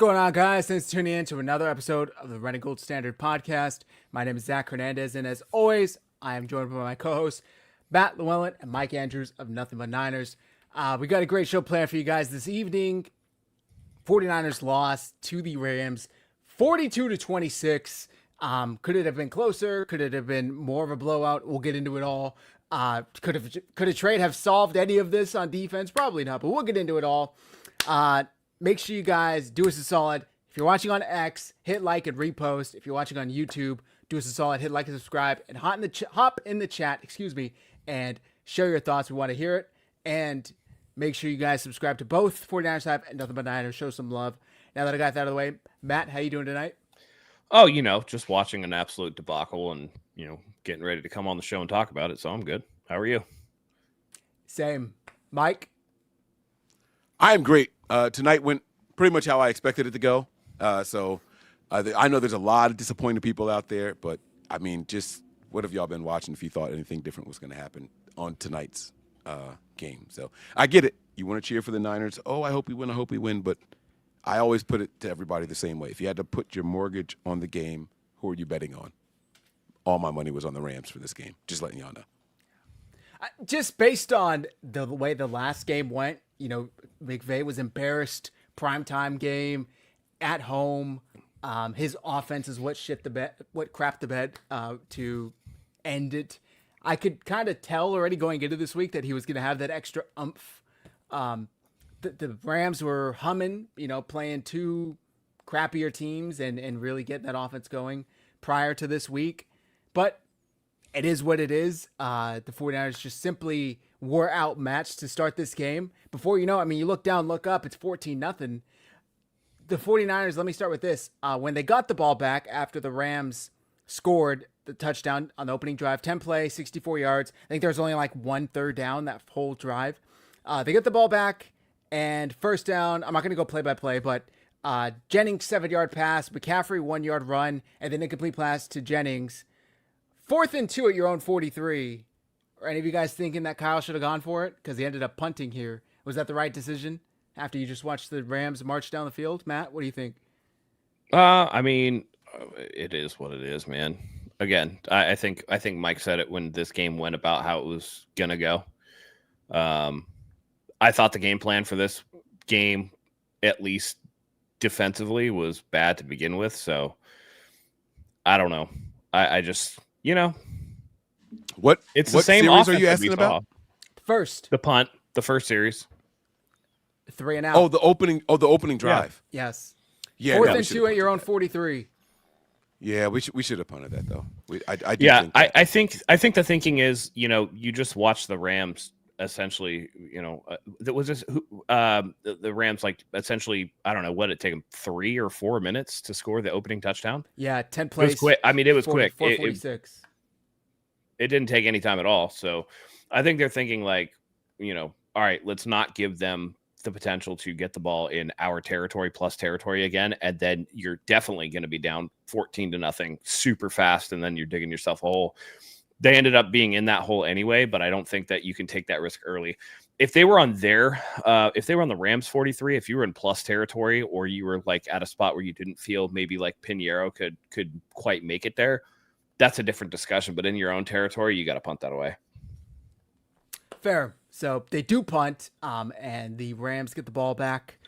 going on, guys? Thanks for tuning in to another episode of the Red and Gold Standard Podcast. My name is Zach Hernandez, and as always, I am joined by my co-hosts, Matt Llewellyn and Mike Andrews of Nothing But Niners. We got a great show planned for you guys this evening. 49ers lost to the Rams, 42-26. Could it have been closer? Could it have been more of a blowout? We'll get into it all. Could a trade have solved any of this on defense? Probably not, but we'll get into it all. Make sure you guys do us a solid. If you're watching on X, hit like and repost. If you're watching on YouTube, do us a solid. Hit like and subscribe, and hop in the chat. And share your thoughts. We want to hear it. And make sure you guys subscribe to both 49ersHive and Nothing But Niners. Show some love. Now that I got that out of the way, Matt, how you doing tonight? Oh, just watching an absolute debacle and, getting ready to come on the show and talk about it. So I'm good. How are you? Same. Mike? I am great. Tonight went pretty much how I expected it to go. I know there's a lot of disappointed people out there, but I mean, just what have y'all been watching if you thought anything different was going to happen on tonight's game? So I get it. You want to cheer for the Niners. Oh, I hope we win. I hope we win. But I always put it to everybody the same way. If you had to put your mortgage on the game, who are you betting on? All my money was on the Rams for this game. Just letting y'all know. Just based on the way the last game went, McVay was embarrassed. Primetime game at home. His offense is what crapped the bed to end it. I could kind of tell already going into this week that he was going to have that extra oomph. The Rams were humming, playing two crappier teams and really getting that offense going prior to this week. But it is what it is. The 49ers just simply were outmatched to start this game. Before you know it, you look down, look up, it's 14-0. The 49ers, let me start with this. When they got the ball back after the Rams scored the touchdown on the opening drive, 10 plays, 64 yards. I think there was only like 1 third down that whole drive. They get the ball back and first down. I'm not going to go play by play, but Jennings 7-yard pass, McCaffrey 1-yard run, and then incomplete pass to Jennings. 4th and 2 at your own 43. Are any of you guys thinking that Kyle should have gone for it? Because he ended up punting here. Was that the right decision after you just watched the Rams march down the field? Matt, what do you think? It is what it is, man. Again, I think Mike said it when this game went about how it was going to go. I thought the game plan for this game, at least defensively, was bad to begin with. So I don't know. I just, What it's what the same series offense are you that asking we about? saw. First. The punt, the first series. 3 and out. Oh, the opening drive. Yes. Yeah. 4th no, we and should've 2 at your punted own that. 43. Yeah, we should have punted that though. I do Yeah, think that. I think the thinking is, you just watch the Rams essentially, that was just the Rams, like, essentially, I don't know what it take them 3 or 4 minutes to score the opening touchdown. Yeah, 10 It plays. was quick. It was quick. 446. It didn't take any time at all. So I think they're thinking like, all right, let's not give them the potential to get the ball in our territory plus territory again. And then you're definitely going to be down 14-0 super fast. And then you're digging yourself a hole. They ended up being in that hole anyway, but I don't think that you can take that risk early. If they were on if they were on the Rams 43, if you were in plus territory or you were like at a spot where you didn't feel maybe like Pinheiro could quite make it there, that's a different discussion. But in your own territory, you got to punt that away. Fair. So they do punt, and the Rams get the ball back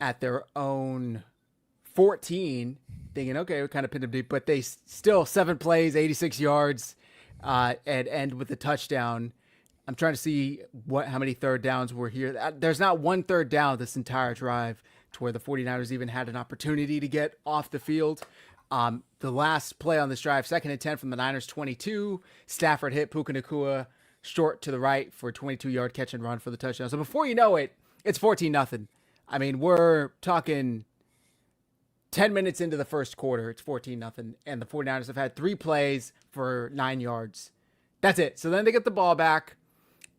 at their own 14, thinking, okay, we kind of pinned them deep, but they still 7 plays, 86 yards, and end with a touchdown. I'm trying to see how many third downs were here. There's not 1 third down this entire drive to where the 49ers even had an opportunity to get off the field. The last play on this drive, 2nd and 10 from the Niners 22. Stafford hit Puka Nacua short to the right for a 22-yard catch and run for the touchdown. So before you know it, it's 14-0. We're talking 10 minutes into the first quarter. It's 14-0. And the 49ers have had 3 plays for 9 yards. That's it. So then they get the ball back,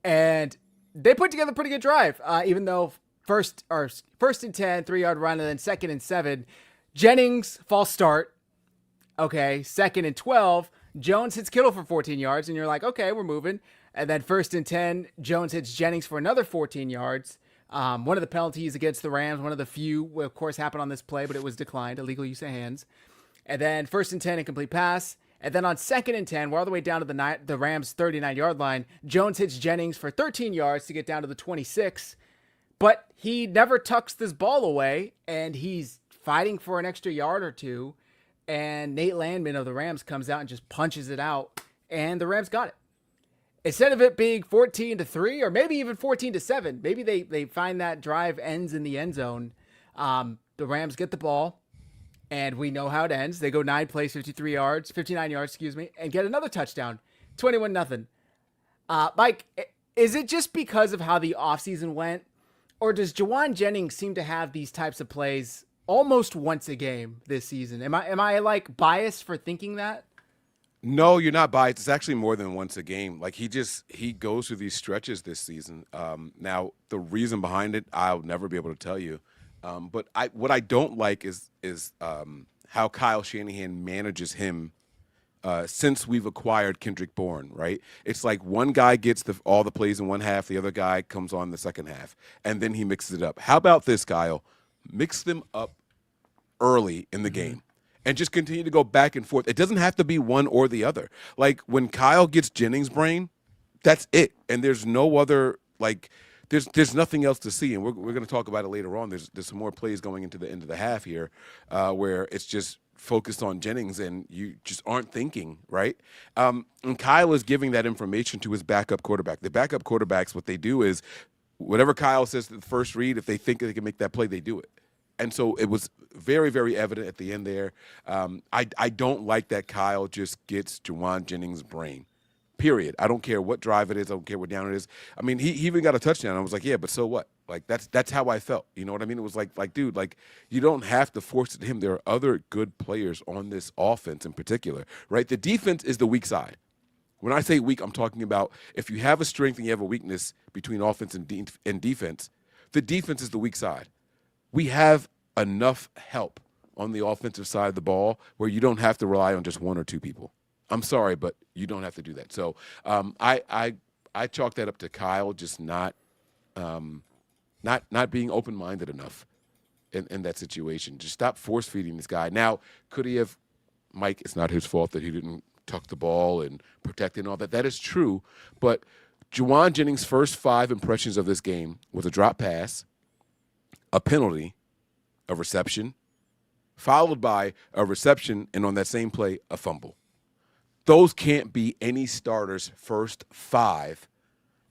and they put together a pretty good drive, even though first and 10, 3-yard run, and then 2nd and 7. Jennings, false start. Okay, 2nd and 12. Jones hits Kittle for 14 yards, and you're like, okay, we're moving. And then 1st and 10, Jones hits Jennings for another 14 yards. One of the penalties against the Rams, one of the few, of course, happened on this play, but it was declined, illegal use of hands. And then 1st and 10, incomplete pass. And then on 2nd and 10, we're all the way down to the Rams' 39-yard line. Jones hits Jennings for 13 yards to get down to the 26. But he never tucks this ball away, and he's fighting for an extra yard or two. And Nate Landman of the Rams comes out and just punches it out, and the Rams got it. Instead of it being 14-3 or maybe even 14-7, maybe they find that drive ends in the end zone. The Rams get the ball. And we know how it ends. They go 9 plays, 59 yards, and get another touchdown, 21-0. Mike, is it just because of how the offseason went, or does Juwan Jennings seem to have these types of plays almost once a game this season? Am I like biased for thinking that? No, you're not biased. It's actually more than once a game. Like he goes through these stretches this season. Now the reason behind it, I'll never be able to tell you. But what I don't like is how Kyle Shanahan manages him since we've acquired Kendrick Bourne, right? It's like one guy gets all the plays in one half, the other guy comes on the second half, and then he mixes it up. How about this, Kyle? Mix them up early in the game and just continue to go back and forth. It doesn't have to be one or the other. Like when Kyle gets Jennings' brain, that's it. And there's no other, like – There's nothing else to see, and we're going to talk about it later on. There's some more plays going into the end of the half here where it's just focused on Jennings, and you just aren't thinking, right? And Kyle is giving that information to his backup quarterback. The backup quarterbacks, what they do is whatever Kyle says at the first read, if they think they can make that play, they do it. And so it was very, very evident at the end there. I don't like that Kyle just gets Juwan Jennings' brain. Period. I don't care what drive it is. I don't care what down it is. I mean, he even got a touchdown. I was like, yeah, but so what? Like that's how I felt. You know what I mean? It was like, dude, like you don't have to force it to him. There are other good players on this offense in particular, right? The defense is the weak side. When I say weak, I'm talking about if you have a strength and you have a weakness between offense and defense, the defense is the weak side. We have enough help on the offensive side of the ball where you don't have to rely on just one or two people. I'm sorry, but you don't have to do that. So I chalk that up to Kyle just not being open-minded enough in that situation. Just stop force-feeding this guy. Now, could he have – Mike, it's not his fault that he didn't tuck the ball and protect it and all that. That is true. But Juwan Jennings' first 5 impressions of this game was a drop pass, a penalty, a reception, followed by a reception, and on that same play, a fumble. Those can't be any starter's first 5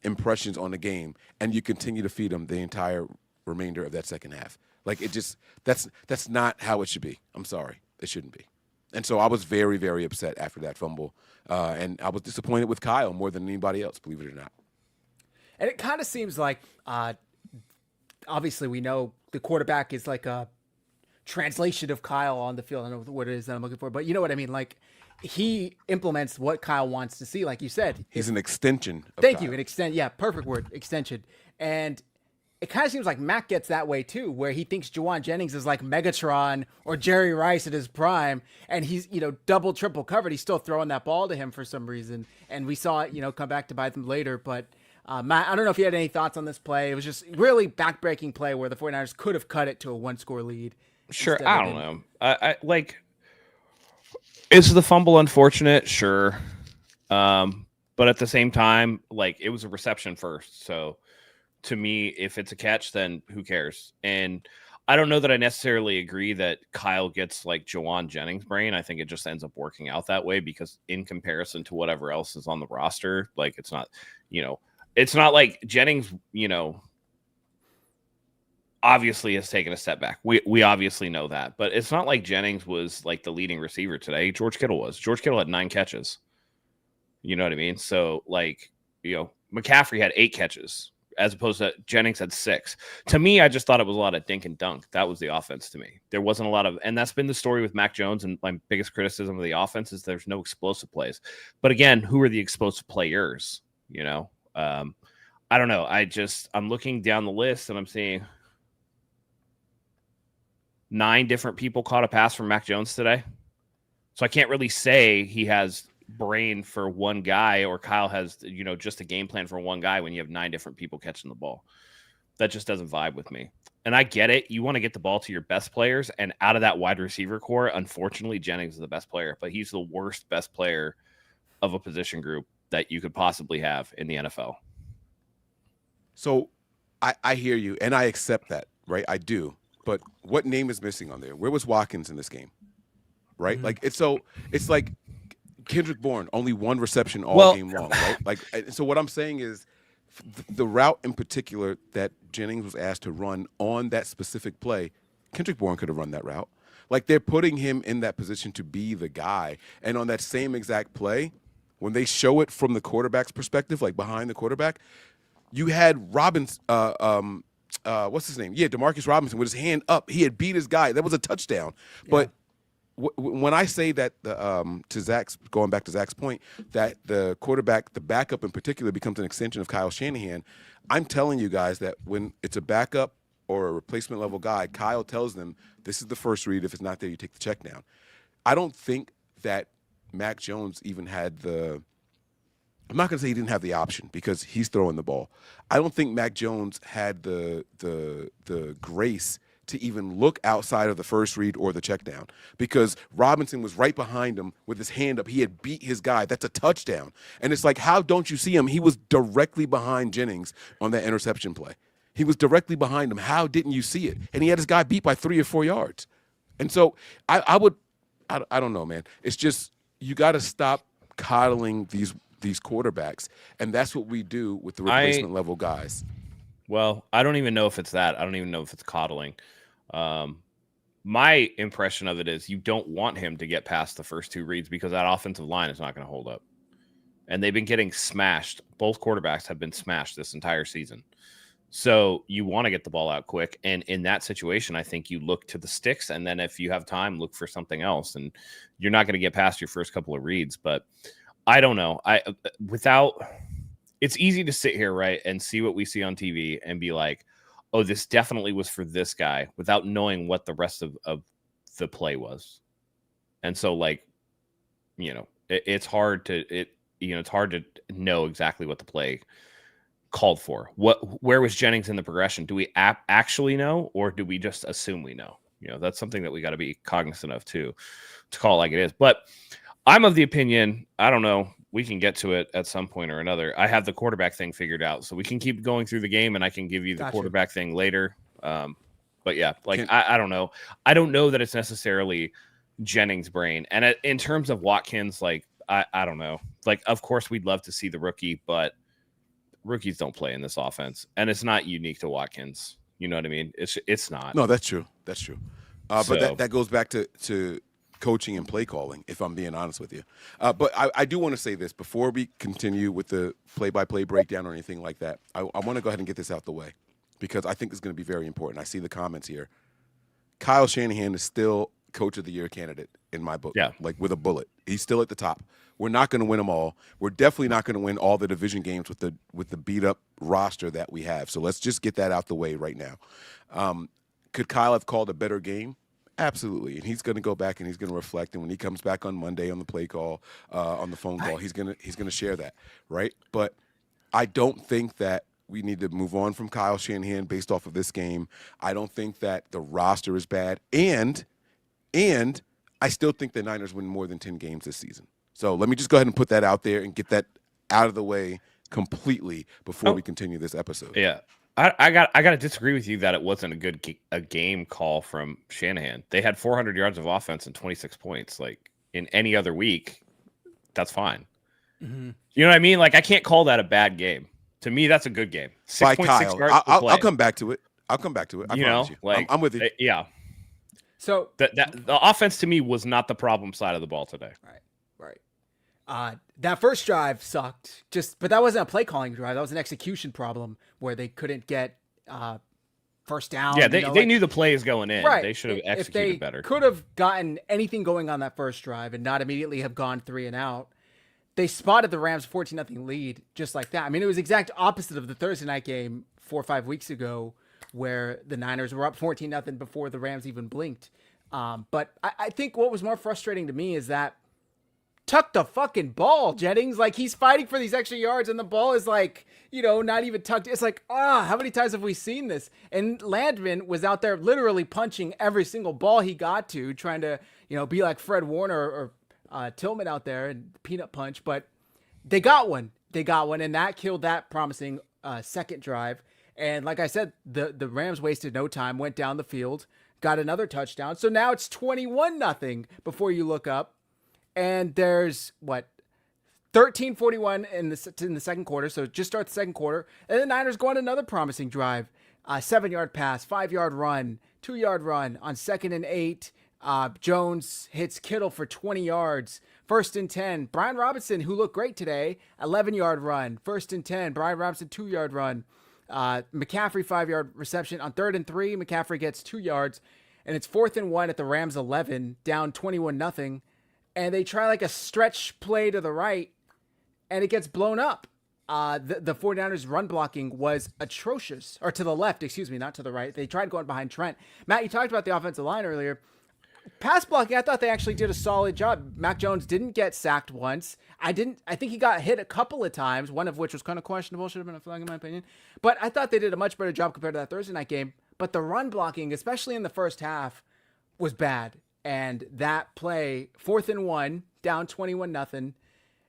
impressions on the game, and you continue to feed them the entire remainder of that second half. Like it just that's not how it should be. I'm sorry, it shouldn't be. And so I was very, very upset after that fumble, and I was disappointed with Kyle more than anybody else, believe it or not. And it kind of seems like, obviously, we know the quarterback is like a translation of Kyle on the field. I don't know what it is that I'm looking for, but you know what I mean, like. He implements what Kyle wants to see, like you said. He's an extension of Thank Kyle. you, an extent. Yeah, perfect word, extension. And it kind of seems like Mac gets that way too, where he thinks Juwan Jennings is like Megatron or Jerry Rice at his prime, and he's double, triple covered. He's still throwing that ball to him for some reason, and we saw it come back to bite them later. But Matt, I don't know if you had any thoughts on this play. It was just really back-breaking play where the 49ers could have cut it to a 1-score lead. Sure, I don't know. I like. Is the fumble unfortunate? Sure. But at the same time, like it was a reception first. So to me, if it's a catch, then who cares? And I don't know that I necessarily agree that Kyle gets like Juwan Jennings' brain. I think it just ends up working out that way because in comparison to whatever else is on the roster, like it's not, it's not like Jennings, obviously has taken a step back. We obviously know that, but it's not like Jennings was like the leading receiver today. George Kittle was. George Kittle had 9 catches. You know what I mean? So like, McCaffrey had 8 catches as opposed to Jennings had 6. To me, I just thought it was a lot of dink and dunk. That was the offense to me. There wasn't a lot of, and that's been the story with Mac Jones. And my biggest criticism of the offense is there's no explosive plays. But again, who are the explosive players? I don't know. I'm looking down the list and I'm seeing 9 different people caught a pass from Mac Jones today. So I can't really say he has brain for one guy or Kyle has, just a game plan for one guy when you have 9 different people catching the ball. That just doesn't vibe with me. And I get it. You want to get the ball to your best players, and out of that wide receiver core, unfortunately, Jennings is the best player, but he's the worst best player of a position group that you could possibly have in the NFL. So I hear you, and I accept that, right? I do. But what name is missing on there? Where was Watkins in this game? Right? Like it's like Kendrick Bourne, only one reception all game long, right? Like, so what I'm saying is the route in particular that Jennings was asked to run on that specific play, Kendrick Bourne could have run that route. Like, they're putting him in that position to be the guy. And on that same exact play, when they show it from the quarterback's perspective, like behind the quarterback, you had what's his name? Yeah, Demarcus Robinson with his hand up. He had beat his guy. That was a touchdown. Yeah. But when I say that, going back to Zach's point, that the quarterback, the backup in particular, becomes an extension of Kyle Shanahan, I'm telling you guys that when it's a backup or a replacement level guy, Kyle tells them, this is the first read. If it's not there, you take the check down. I don't think that Mac Jones even had I'm not going to say he didn't have the option because he's throwing the ball. I don't think Mac Jones had the grace to even look outside of the first read or the check down because Robinson was right behind him with his hand up. He had beat his guy. That's a touchdown. And it's like, how don't you see him? He was directly behind Jennings on that interception play. He was directly behind him. How didn't you see it? And he had his guy beat by 3 or 4 yards. And so I don't know, man. It's just, you got to stop coddling these quarterbacks. And that's what we do with the replacement level guys. Well, I don't even know if it's that. I don't even know if it's coddling. My impression of it is you don't want him to get past the first 2 reads because that offensive line is not going to hold up. And they've been getting smashed. Both quarterbacks have been smashed this entire season. So you want to get the ball out quick. And in that situation, I think you look to the sticks. And then if you have time, look for something else. And you're not going to get past your first couple of reads. But I don't know. It's easy to sit here, right, and see what we see on TV and be like, oh, this definitely was for this guy without knowing what the rest of the play was. And so, like, it's hard to know exactly what the play called for. Where was Jennings in the progression? Do we actually know, or do we just assume we know? That's something that we got to be cognizant of too, to call it like it is. But I'm of the opinion, I don't know, we can get to it at some point or another. I have the quarterback thing figured out, so we can keep going through the game, and I can give you the quarterback thing later. But yeah, I don't know. I don't know that it's necessarily Jennings' brain. And in terms of Watkins, I don't know. Of course, we'd love to see the rookie, but rookies don't play in this offense, and it's not unique to Watkins. You know what I mean? It's not. No, that's true. That's true. But that goes back to coaching and play calling, if I'm being honest with you. But I do want to say this before we continue with the play-by-play breakdown or anything like that. I want to go ahead and get this out the way because I think it's going to be very important. I see the comments here. Kyle Shanahan is still Coach of the Year candidate in my book, with a bullet. He's still at the top. We're not going to win them all. We're definitely not going to win all the division games with the beat-up roster that we have. So let's just get that out the way right now. Could Kyle have called a better game? Absolutely, and he's going to go back and he's going to reflect. And when he comes back on Monday on the play call, on the phone call, he's going to share that, right? But I don't think that we need to move on from Kyle Shanahan based off of this game. I don't think that the roster is bad, and I still think the Niners win more than 10 games this season. So let me just go ahead and put that out there and get that out of the way completely before we continue this episode. Yeah. I got to disagree with you that it wasn't a game call from Shanahan. They had 400 yards of offense and 26 points. Like in any other week, that's fine. Mm-hmm. You know what I mean? Like I can't call that a bad game. To me, that's a good game. 6.6 yards. I'll come back to it. I promise you. I'm with you. Yeah. So the offense to me was not the problem side of the ball today. Right. That first drive sucked. But that wasn't a play calling drive. That was an execution problem where they couldn't get first down. Yeah, they knew the play is going in. Right. They should have executed better. Could have gotten anything going on that first drive and not immediately have gone 3 and out. They spotted the Rams 14-0 lead just like that. I mean, it was exact opposite of the Thursday night game 4 or 5 weeks ago where the Niners were up 14-0 before the Rams even blinked. But I think what was more frustrating to me is that tuck the fucking ball, Jennings. Like, he's fighting for these extra yards, and the ball is like, not even tucked. It's like, how many times have we seen this? And Landman was out there literally punching every single ball he got to, trying to, be like Fred Warner or Tillman out there and peanut punch. But they got one. And that killed that promising second drive. And like I said, the Rams wasted no time, went down the field, got another touchdown. So now it's 21-0 before you look up. And there's 13:41 in the second quarter. So just start the second quarter. And the Niners go on another promising drive. 7-yard pass, 5-yard run, 2-yard run on 2nd and 8. Jones hits Kittle for 20 yards. 1st and 10. Brian Robinson, who looked great today, 11-yard run. 1st and 10. Brian Robinson, 2-yard run. McCaffrey, 5-yard reception. On 3rd and 3, McCaffrey gets 2 yards. And it's 4th and 1 at the Rams 11, down 21-0. And they try like a stretch play to the right, and it gets blown up. The 49ers run blocking was atrocious. Or to the left, excuse me, not to the right. They tried going behind Trent. Matt, you talked about the offensive line earlier. Pass blocking, I thought they actually did a solid job. Mac Jones didn't get sacked once. I think he got hit a couple of times, one of which was kind of questionable, should have been a flag in my opinion. But I thought they did a much better job compared to that Thursday night game. But the run blocking, especially in the first half, was bad. And that play, 4th and 1, down 21-0,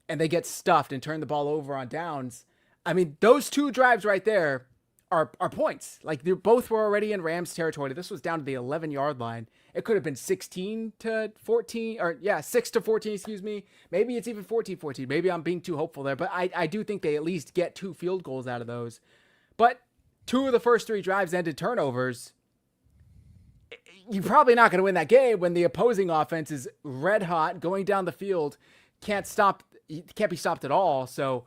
and they get stuffed and turn the ball over on downs. I mean, those two drives right there are points. Like, they both were already in Rams territory. This was down to the 11-yard line. It could have been 16-14, or 6-14, excuse me. Maybe it's even 14-14. Maybe I'm being too hopeful there, but I do think they at least get 2 field goals out of those. But 2 of the first 3 drives ended turnovers. You're probably not going to win that game when the opposing offense is red hot, going down the field, can't be stopped at all. So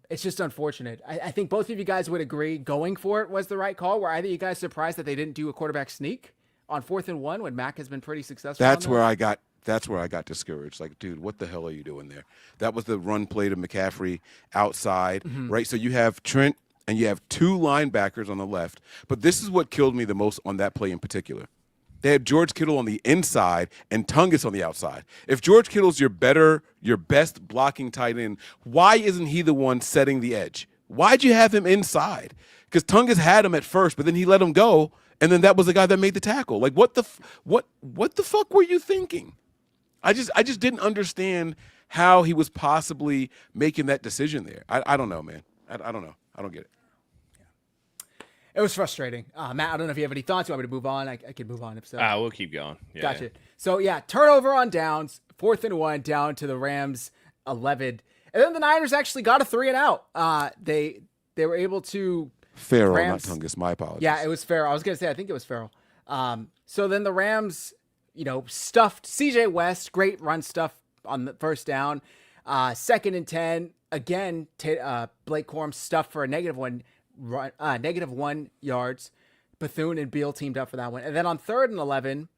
it's just unfortunate. I think both of you guys would agree going for it was the right call. Were either of you guys surprised that they didn't do a quarterback sneak on 4th and 1 when Mac has been pretty successful? That's where I got discouraged. Like, dude, what the hell are you doing there? That was the run play to McCaffrey outside, right? So you have Trent and you have 2 linebackers on the left. But this is what killed me the most on that play in particular. They had George Kittle on the inside and Tungus on the outside. If George Kittle's your best blocking tight end, why isn't he the one setting the edge? Why'd you have him inside? Because Tungus had him at first, but then he let him go, and then that was the guy that made the tackle. Like, what the fuck were you thinking? I just didn't understand how he was possibly making that decision there. I don't know, man. I don't know. I don't get it. It was frustrating. Matt, I don't know if you have any thoughts. You want me to move on? I could move on if so. We'll keep going. Yeah, gotcha. Yeah. So, turnover on downs, 4th and 1 down to the Rams 11. And then the Niners actually got a 3 and out. They were able to... Farrell, not Tungus. My apologies. Yeah, it was Farrell. I was going to say, I think it was Farrell. So then the Rams, stuffed CJ West. Great run stuff on the first down. 2nd and 10. Again, Blake Corum stuffed for a -1 yards. Bethune and Beal teamed up for that one. And then on 3rd and 11,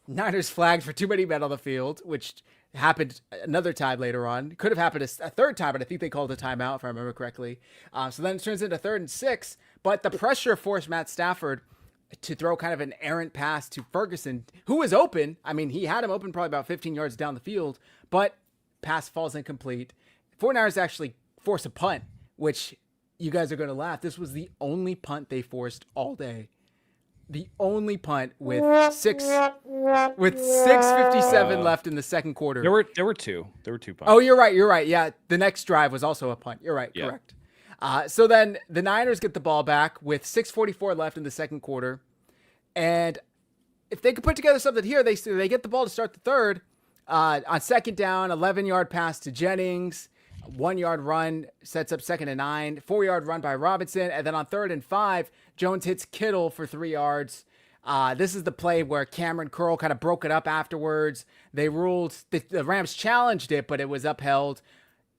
Niners flagged for too many men on the field, which happened another time later on. Could have happened a third time, but I think they called a timeout, if I remember correctly. So then it turns into 3rd and 6, but the pressure forced Matt Stafford to throw kind of an errant pass to Ferguson, who was open. I mean, he had him open probably about 15 yards down the field, but pass falls incomplete. 49ers actually force a punt, which... You guys are going to laugh. This was the only punt they forced all day. The only punt with 6:57 left in the second quarter. There were 2. There were 2 punts. Oh, you're right. Yeah, the next drive was also a punt. You're right. Yeah. Correct. So then the Niners get the ball back with 6:44 left in the second quarter. And if they could put together something here, they get the ball to start the third. On 2nd down, 11-yard pass to Jennings. 1-yard run sets up 2nd and 9, 4-yard run by Robinson. And then on 3rd and 5, Jones hits Kittle for 3 yards. This is the play where Cameron Curl kind of broke it up afterwards. They ruled the Rams challenged it, but it was upheld.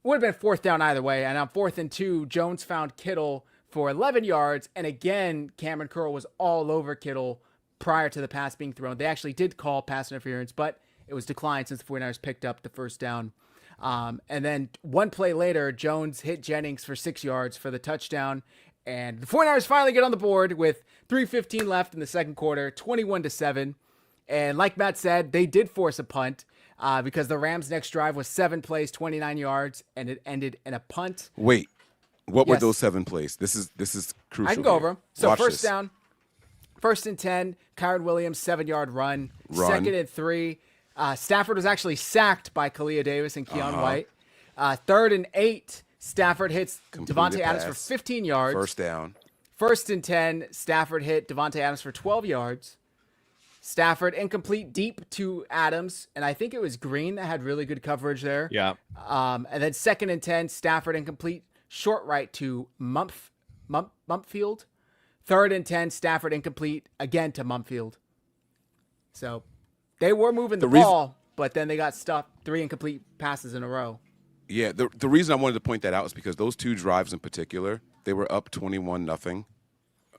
Would have been 4th down either way. And on 4th and 2, Jones found Kittle for 11 yards. And again, Cameron Curl was all over Kittle prior to the pass being thrown. They actually did call pass interference, but it was declined since the 49ers picked up the first down. And then one play later, Jones hit Jennings for 6 yards for the touchdown. And the 49ers finally get on the board with 3:15 left in the second quarter, 21-7. And like Matt said, they did force a punt. because the Rams' next drive was 7 plays, 29 yards, and it ended in a punt. Wait, what were Yes. those 7 plays? This is crucial. I can go over them. So Watch first this. down, 1st and 10, Kyron Williams, 7-yard run. 2nd and 3, Stafford was actually sacked by Kalia Davis and Keon White. 3rd and 8, Stafford hits Completed Devontae Adams for pass. 15 yards. First down. 1st and 10, Stafford hit Devontae Adams for 12 yards. Stafford incomplete deep to Adams, and I think it was Green that had really good coverage there. Yeah. And then 2nd and 10, Stafford incomplete short right to Mumpfield. 3rd and 10, Stafford incomplete again to Mumpfield. So they were moving the ball, but then they got stuffed 3 incomplete passes in a row. Yeah, the reason I wanted to point that out is because those 2 drives in particular, they were up 21-0.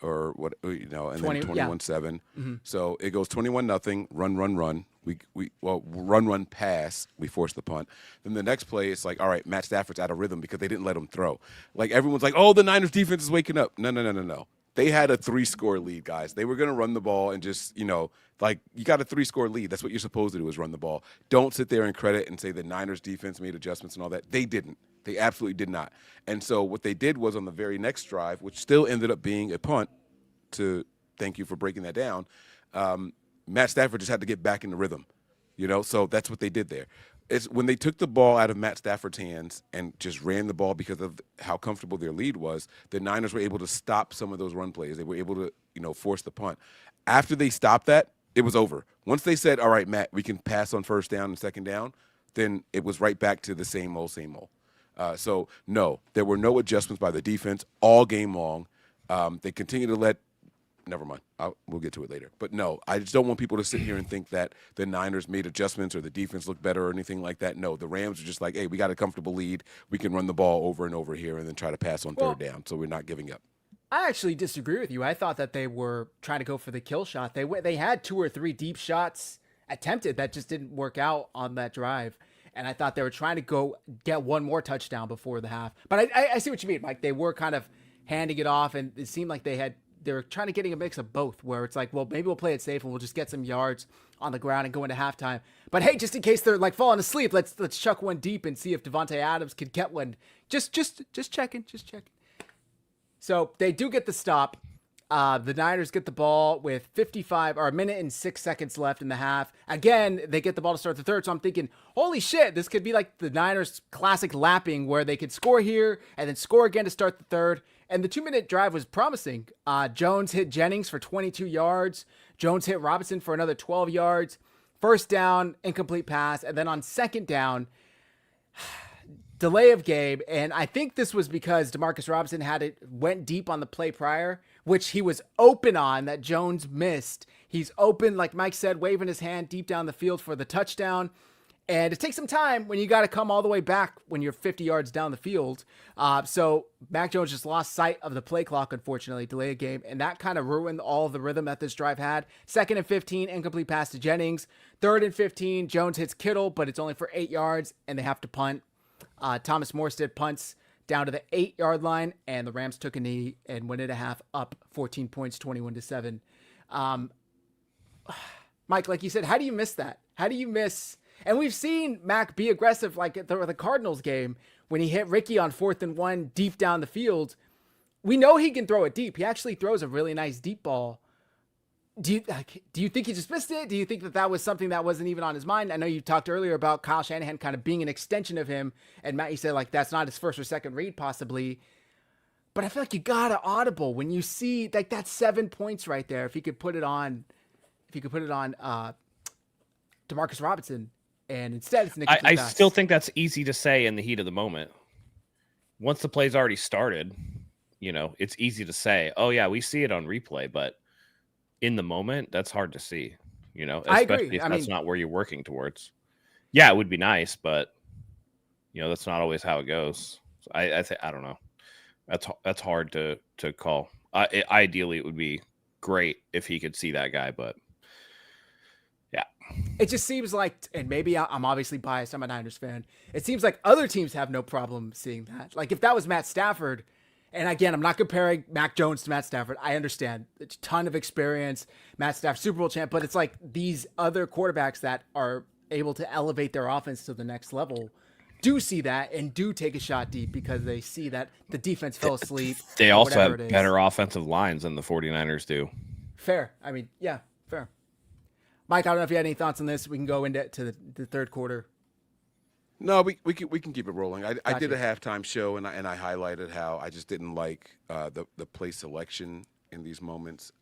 Or what, and 20, then 21-7. So it goes 21-0, run. We run, pass. We force the punt. Then the next play, it's like, all right, Matt Stafford's out of rhythm because they didn't let him throw. Like everyone's like, oh, the Niners defense is waking up. No. They had a 3-score lead, guys. They were going to run the ball and just, you got a 3-score lead. That's what you're supposed to do is run the ball. Don't sit there and credit and say the Niners defense made adjustments and all that. They didn't. They absolutely did not. And so what they did was on the very next drive, which still ended up being a punt, to thank you for breaking that down, Matt Stafford just had to get back in the rhythm, so that's what they did there. It's when they took the ball out of Matt Stafford's hands and just ran the ball because of how comfortable their lead was, the Niners were able to stop some of those run plays. They were able to, force the punt. After they stopped that, it was over. Once they said, all right, Matt, we can pass on 1st down and 2nd down, then it was right back to the same old. So, no, there were no adjustments by the defense all game long. They continue to let – never mind. We'll get to it later. But, no, I just don't want people to sit here and think that the Niners made adjustments or the defense looked better or anything like that. No, the Rams are just like, hey, we got a comfortable lead. We can run the ball over and over here and then try to pass on 3rd down, so we're not giving up. I actually disagree with you. I thought that they were trying to go for the kill shot. They had 2 or 3 deep shots attempted that just didn't work out on that drive. And I thought they were trying to go get one more touchdown before the half. But I see what you mean, Mike. They were kind of handing it off, and it seemed like they were trying to getting a mix of both, where it's like, well, maybe we'll play it safe and we'll just get some yards on the ground and go into halftime. But hey, just in case they're like falling asleep, let's chuck one deep and see if Devontae Adams could get one. Just checking. So they do get the stop. The Niners get the ball with 1 minute and 6 seconds left in the half. Again, they get the ball to start the 3rd. So I'm thinking, holy shit, this could be like the Niners classic lapping where they could score here and then score again to start the 3rd. And the 2-minute drive was promising. Jones hit Jennings for 22 yards. Jones hit Robinson for another 12 yards. 1st down, incomplete pass. And then on 2nd down, delay of game. And I think this was because Demarcus Robinson went deep on the play prior, which he was open on that Jones missed. He's open, like Mike said, waving his hand deep down the field for the touchdown. And it takes some time when you got to come all the way back when you're 50 yards down the field. So Mac Jones just lost sight of the play clock, unfortunately, delay a game. And that kind of ruined all of the rhythm that this drive had. 2nd and 15, incomplete pass to Jennings. 3rd and 15, Jones hits Kittle, but it's only for 8 yards, and they have to punt. Thomas Morstead punts down to the 8-yard line, and the Rams took a knee and went at a half up 14 points, 21-7. Mike, like you said, how do you miss that? How do you miss? And we've seen Mac be aggressive, like at the Cardinals game when he hit Ricky on 4th and 1 deep down the field. We know he can throw it deep. He actually throws a really nice deep ball. Do you think he just missed it? Do you think that was something that wasn't even on his mind? I know you talked earlier about Kyle Shanahan kind of being an extension of him, and Matt, you said like that's not his 1st or 2nd read possibly. But I feel like you got to audible when you see like that's 7 points right there. If he could put it on, Demarcus Robinson, and instead it's Nick. I still think that's easy to say in the heat of the moment. Once the play's already started, it's easy to say, oh yeah, we see it on replay, but in the moment, that's hard to see, I especially agree. if that's not where you're working towards. Yeah, it would be nice, but that's not always how it goes. So I don't know. That's hard to call. Ideally, it would be great if he could see that guy, but yeah. It just seems like, and maybe I'm obviously biased, I'm a Niners fan. It seems like other teams have no problem seeing that. Like if that was Matt Stafford, and again, I'm not comparing Mac Jones to Matt Stafford. I understand. It's a ton of experience. Matt Stafford, Super Bowl champ. But it's like these other quarterbacks that are able to elevate their offense to the next level do see that and do take a shot deep because they see that the defense fell asleep. They or also whatever have it is. better offensive lines than the 49ers do. Fair. I mean, yeah, fair. Mike, I don't know if you had any thoughts on this. We can go into the third quarter. No, we can keep it rolling. I Gotcha. did a halftime show and I highlighted how I just didn't like the play selection in these moments.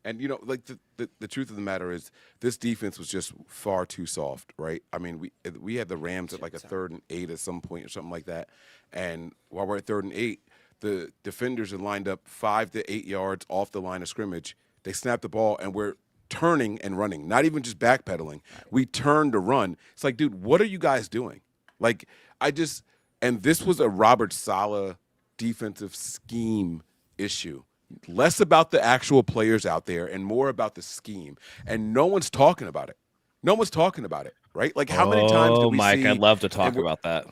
And like the truth of the matter is this defense was just far too soft, right? I mean, we had the Rams at like a 3rd and 8 at some point or something like that, and while we're at 3rd and 8, the defenders are lined up 5 to 8 yards off the line of scrimmage. They snap the ball and we're turning and running, not even just backpedaling. We turn to run. It's like, dude, what are you guys doing? Like, and this was a Robert Saleh defensive scheme issue. Less about the actual players out there and more about the scheme. And no one's talking about it. No one's talking about it, right? Like, how many times do we Mike, see? I'd love to talk about that.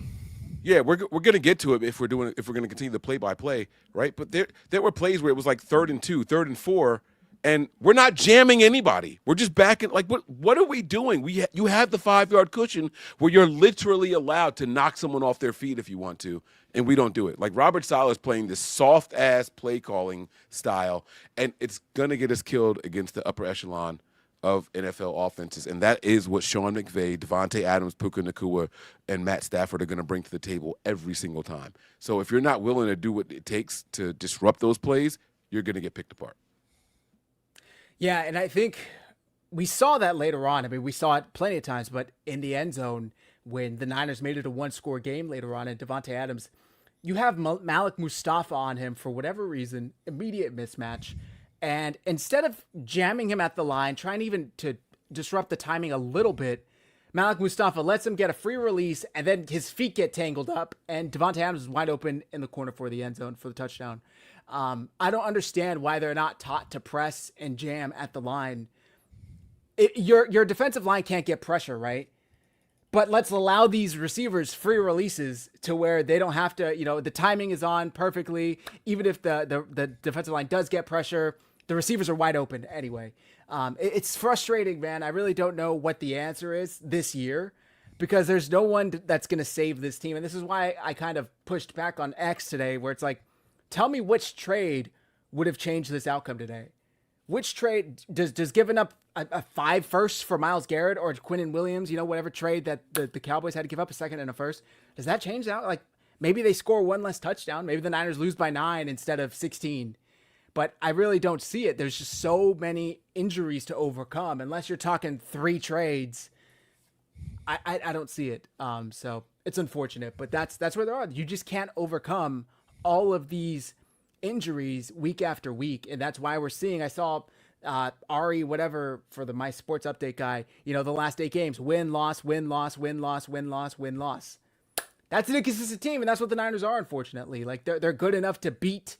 Yeah, we're going to get to it if we're going to continue the play-by-play, right? But there were plays where it was like 3rd and 2, 3rd and 4, and we're not jamming anybody. We're just backing. Like, what are we doing? You have the 5-yard cushion where you're literally allowed to knock someone off their feet if you want to, and we don't do it. Like, Robert Saleh is playing this soft-ass play-calling style, and it's going to get us killed against the upper echelon of NFL offenses, and that is what Sean McVay, Devontae Adams, Puka Nacua, and Matt Stafford are going to bring to the table every single time. So if you're not willing to do what it takes to disrupt those plays, you're going to get picked apart. Yeah, and I think we saw that later on. I mean, we saw it plenty of times, but in the end zone, when the Niners made it a 1-score game later on, and Devontae Adams, you have Malik Mustafa on him for whatever reason, immediate mismatch. And instead of jamming him at the line, trying even to disrupt the timing a little bit, Malik Mustafa lets him get a free release, and then his feet get tangled up, and Devontae Adams is wide open in the corner for the end zone for the touchdown. I don't understand why they're not taught to press and jam at the line. Your defensive line can't get pressure, right? But let's allow these receivers free releases to where they don't have to, the timing is on perfectly. Even if the defensive line does get pressure, the receivers are wide open anyway. It's frustrating, man. I really don't know what the answer is this year because there's no one that's going to save this team. And this is why I kind of pushed back on X today, where it's like, tell me which trade would have changed this outcome today. Which trade does giving up a 5 firsts for Myles Garrett or Quinnen Williams, whatever trade that the Cowboys had to give up a 2nd and a 1st, does that change that? Like, maybe they score 1 less touchdown. Maybe the Niners lose by 9 instead of 16. But I really don't see it. There's just so many injuries to overcome. Unless you're talking 3 trades, I don't see it. So it's unfortunate, but that's where they are. You just can't overcome all of these injuries week after week, and that's why we're seeing. I saw Ari, whatever, for the My Sports Update guy. The last 8 games: win, loss, win, loss, win, loss, win, loss, win, loss. That's an inconsistent team, and that's what the Niners are. Unfortunately, like they're good enough to beat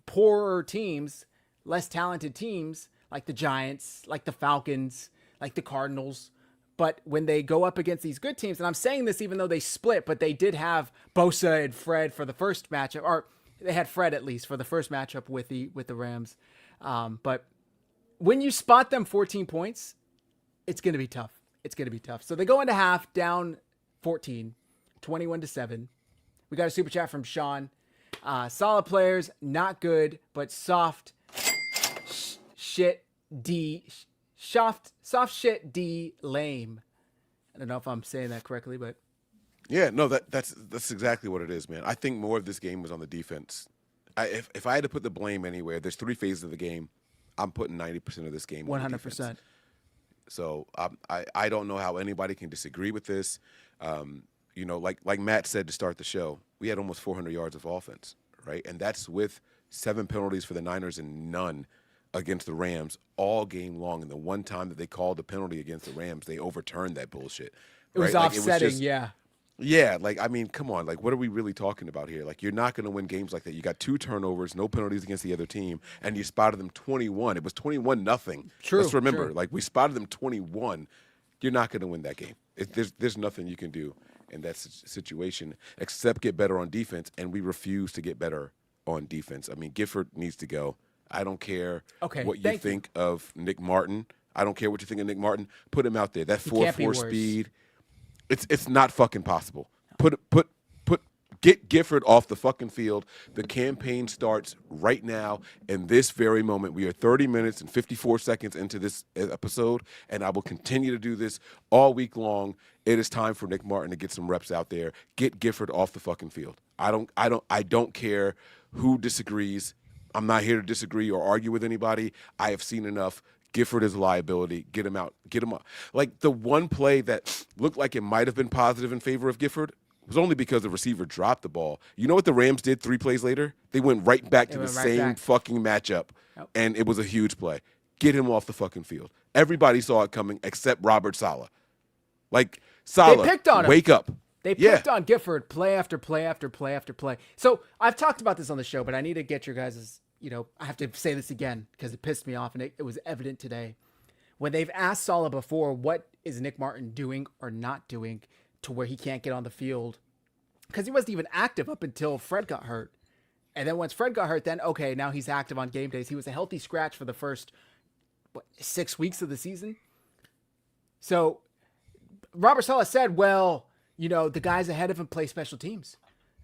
poorer teams, less talented teams like the Giants, like the Falcons, like the Cardinals. But when they go up against these good teams, and I'm saying this even though they split, but they did have Bosa and Fred for the first matchup, or they had Fred at least for the first matchup with the Rams. But when you spot them 14 points, it's going to be tough. It's going to be tough. So they go into half down 14, 21-7. We got a super chat from Sean. Solid players, not good, but soft shit D. Soft shit D lame. I don't know if I'm saying that correctly, but yeah, no, that's exactly what it is, man. I think more of this game was on the defense. If I had to put the blame anywhere, there's 3 phases of the game. I'm putting 90% of this game on the 100%. defense. So I don't know how anybody can disagree with this. Like Matt said to start the show, we had almost 400 yards of offense, right? And that's with 7 penalties for the Niners and none against the Rams all game long. And the one time that they called a penalty against the Rams, they overturned that bullshit. It was right? offsetting, yeah. Yeah, I mean, come on. What are we really talking about here? You're not going to win games like that. You got 2 turnovers, no penalties against the other team, and you spotted them 21. It was 21-0. True. Let's remember, true. we spotted them 21. You're not going to win that game. There's nothing you can do in that situation except get better on defense, and we refuse to get better on defense. I mean, Gifford needs to go. I don't care what you think of Nick Martin. I don't care what you think of Nick Martin. Put him out there. That can't be 4.4 worse. speed. It's not fucking possible. Get Gifford off the fucking field. The campaign starts right now in this very moment. We are 30 minutes and 54 seconds into this episode, and I will continue to do this all week long. It is time for Nick Martin to get some reps out there. Get Gifford off the fucking field. I don't care who disagrees. I'm not here to disagree or argue with anybody. I have seen enough. Gifford is a liability. Get him out. Get him out. Like the one play that looked like it might have been positive in favor of Gifford was only because the receiver dropped the ball. You know what the Rams did 3 plays later? They went right back to the same fucking matchup, and it was a huge play. Get him off the fucking field. Everybody saw it coming except Robert Saleh. Like, Saleh, They picked on him. wake up. They picked on Gifford play after play after play after play. So I've talked about this on the show, but I need to get your guys', I have to say this again because it pissed me off, and it was evident today. When they've asked Saleh before, what is Nick Martin doing or not doing to where he can't get on the field, because he wasn't even active up until Fred got hurt. And then once Fred got hurt, then, okay, now he's active on game days. He was a healthy scratch for the first 6 weeks of the season. So Robert Saleh said, well, the guys ahead of him play special teams.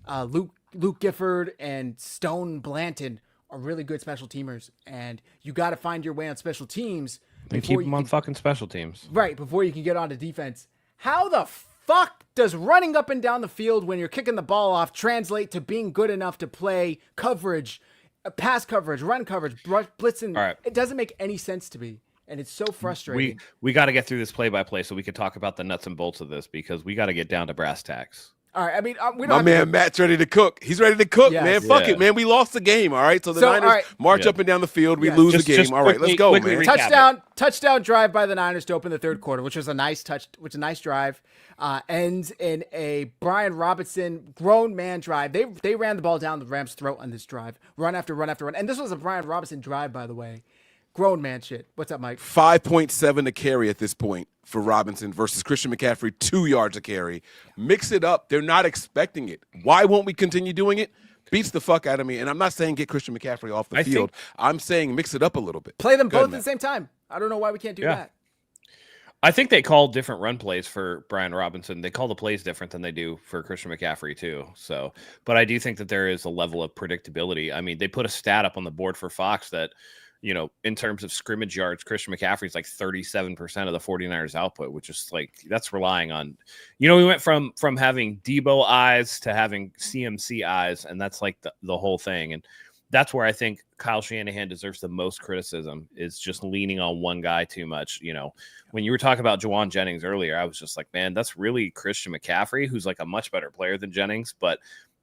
Luke Gifford and Stone Blanton are really good special teamers, and you got to find your way on special teams. And keep them on fucking special teams. Right, before you can get on to defense. How the fuck does running up and down the field when you're kicking the ball off translate to being good enough to play coverage, pass coverage, run coverage, blitzing? All right. It doesn't make any sense to me, and it's so frustrating. We got to get through this play-by-play so we can talk about the nuts and bolts of this, because we got to get down to brass tacks. All right, I mean, we don't My man Matt's ready to cook. He's ready to cook, Yes. man. Fuck it, man. We lost the game, all right? So the Niners march up and down the field. We lose the game. All right, let's go, man. Touchdown drive by the Niners to open the third quarter, which was a nice drive. Ends in a Brian Robinson grown man drive. They ran the ball down the Rams' throat on this drive, run after run after run. And this was a Brian Robinson drive, by the way. Grown man shit. What's up, Mike? 5.7 to carry at this point for Robinson versus Christian McCaffrey, 2 yards a carry. Mix it up. They're not expecting it. Why won't we continue doing it? Beats the fuck out of me. And I'm not saying get Christian McCaffrey off the field. I'm saying mix it up a little bit. Play them both at the same time. I don't know why we can't do that. I think they call different run plays for Brian Robinson. They call the plays different than they do for Christian McCaffrey too. So, but I do think that there is a level of predictability. I mean, they put a stat up on the board for Fox that, in terms of scrimmage yards, Christian McCaffrey's like 37% of the 49ers output, which is like, that's relying on, we went from having Debo eyes to having CMC eyes, and that's like the whole thing. And that's where I think Kyle Shanahan deserves the most criticism, is just leaning on one guy too much. When you were talking about Juwan Jennings earlier, I was just like, man, that's really Christian McCaffrey, who's like a much better player than Jennings, but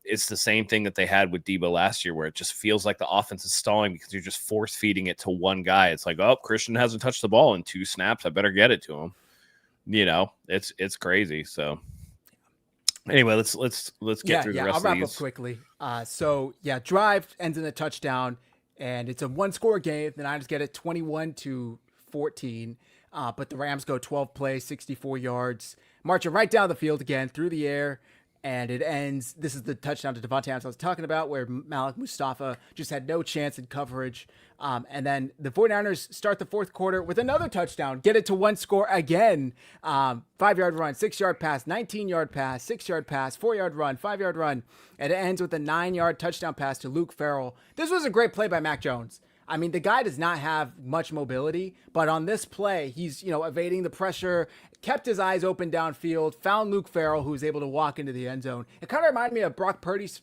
it's the same thing that they had with Debo last year, where it just feels like the offense is stalling because you're just force feeding it to one guy. It's like, oh, Christian hasn't touched the ball in 2 snaps. I better get it to him. It's crazy. So anyway, let's get through the rest of these. I'll wrap up quickly. Drive ends in a touchdown, and it's a 1-score game. The Niners get it 21-14, but the Rams go 12 plays, 64 yards, marching right down the field again through the air. And it ends. This is the touchdown to Devontae Adams I was talking about, where Malik Mustafa just had no chance in coverage. And then the 49ers start the fourth quarter with another touchdown, get it to 1 score again. 5-yard run, 6-yard pass, 19-yard pass, 6-yard pass, 4-yard run, 5-yard run. And it ends with a 9-yard touchdown pass to Luke Farrell. This was a great play by Mac Jones. I mean, the guy does not have much mobility, but on this play, he's, evading the pressure, kept his eyes open downfield, found Luke Farrell, who was able to walk into the end zone. It kind of reminded me of Brock Purdy's,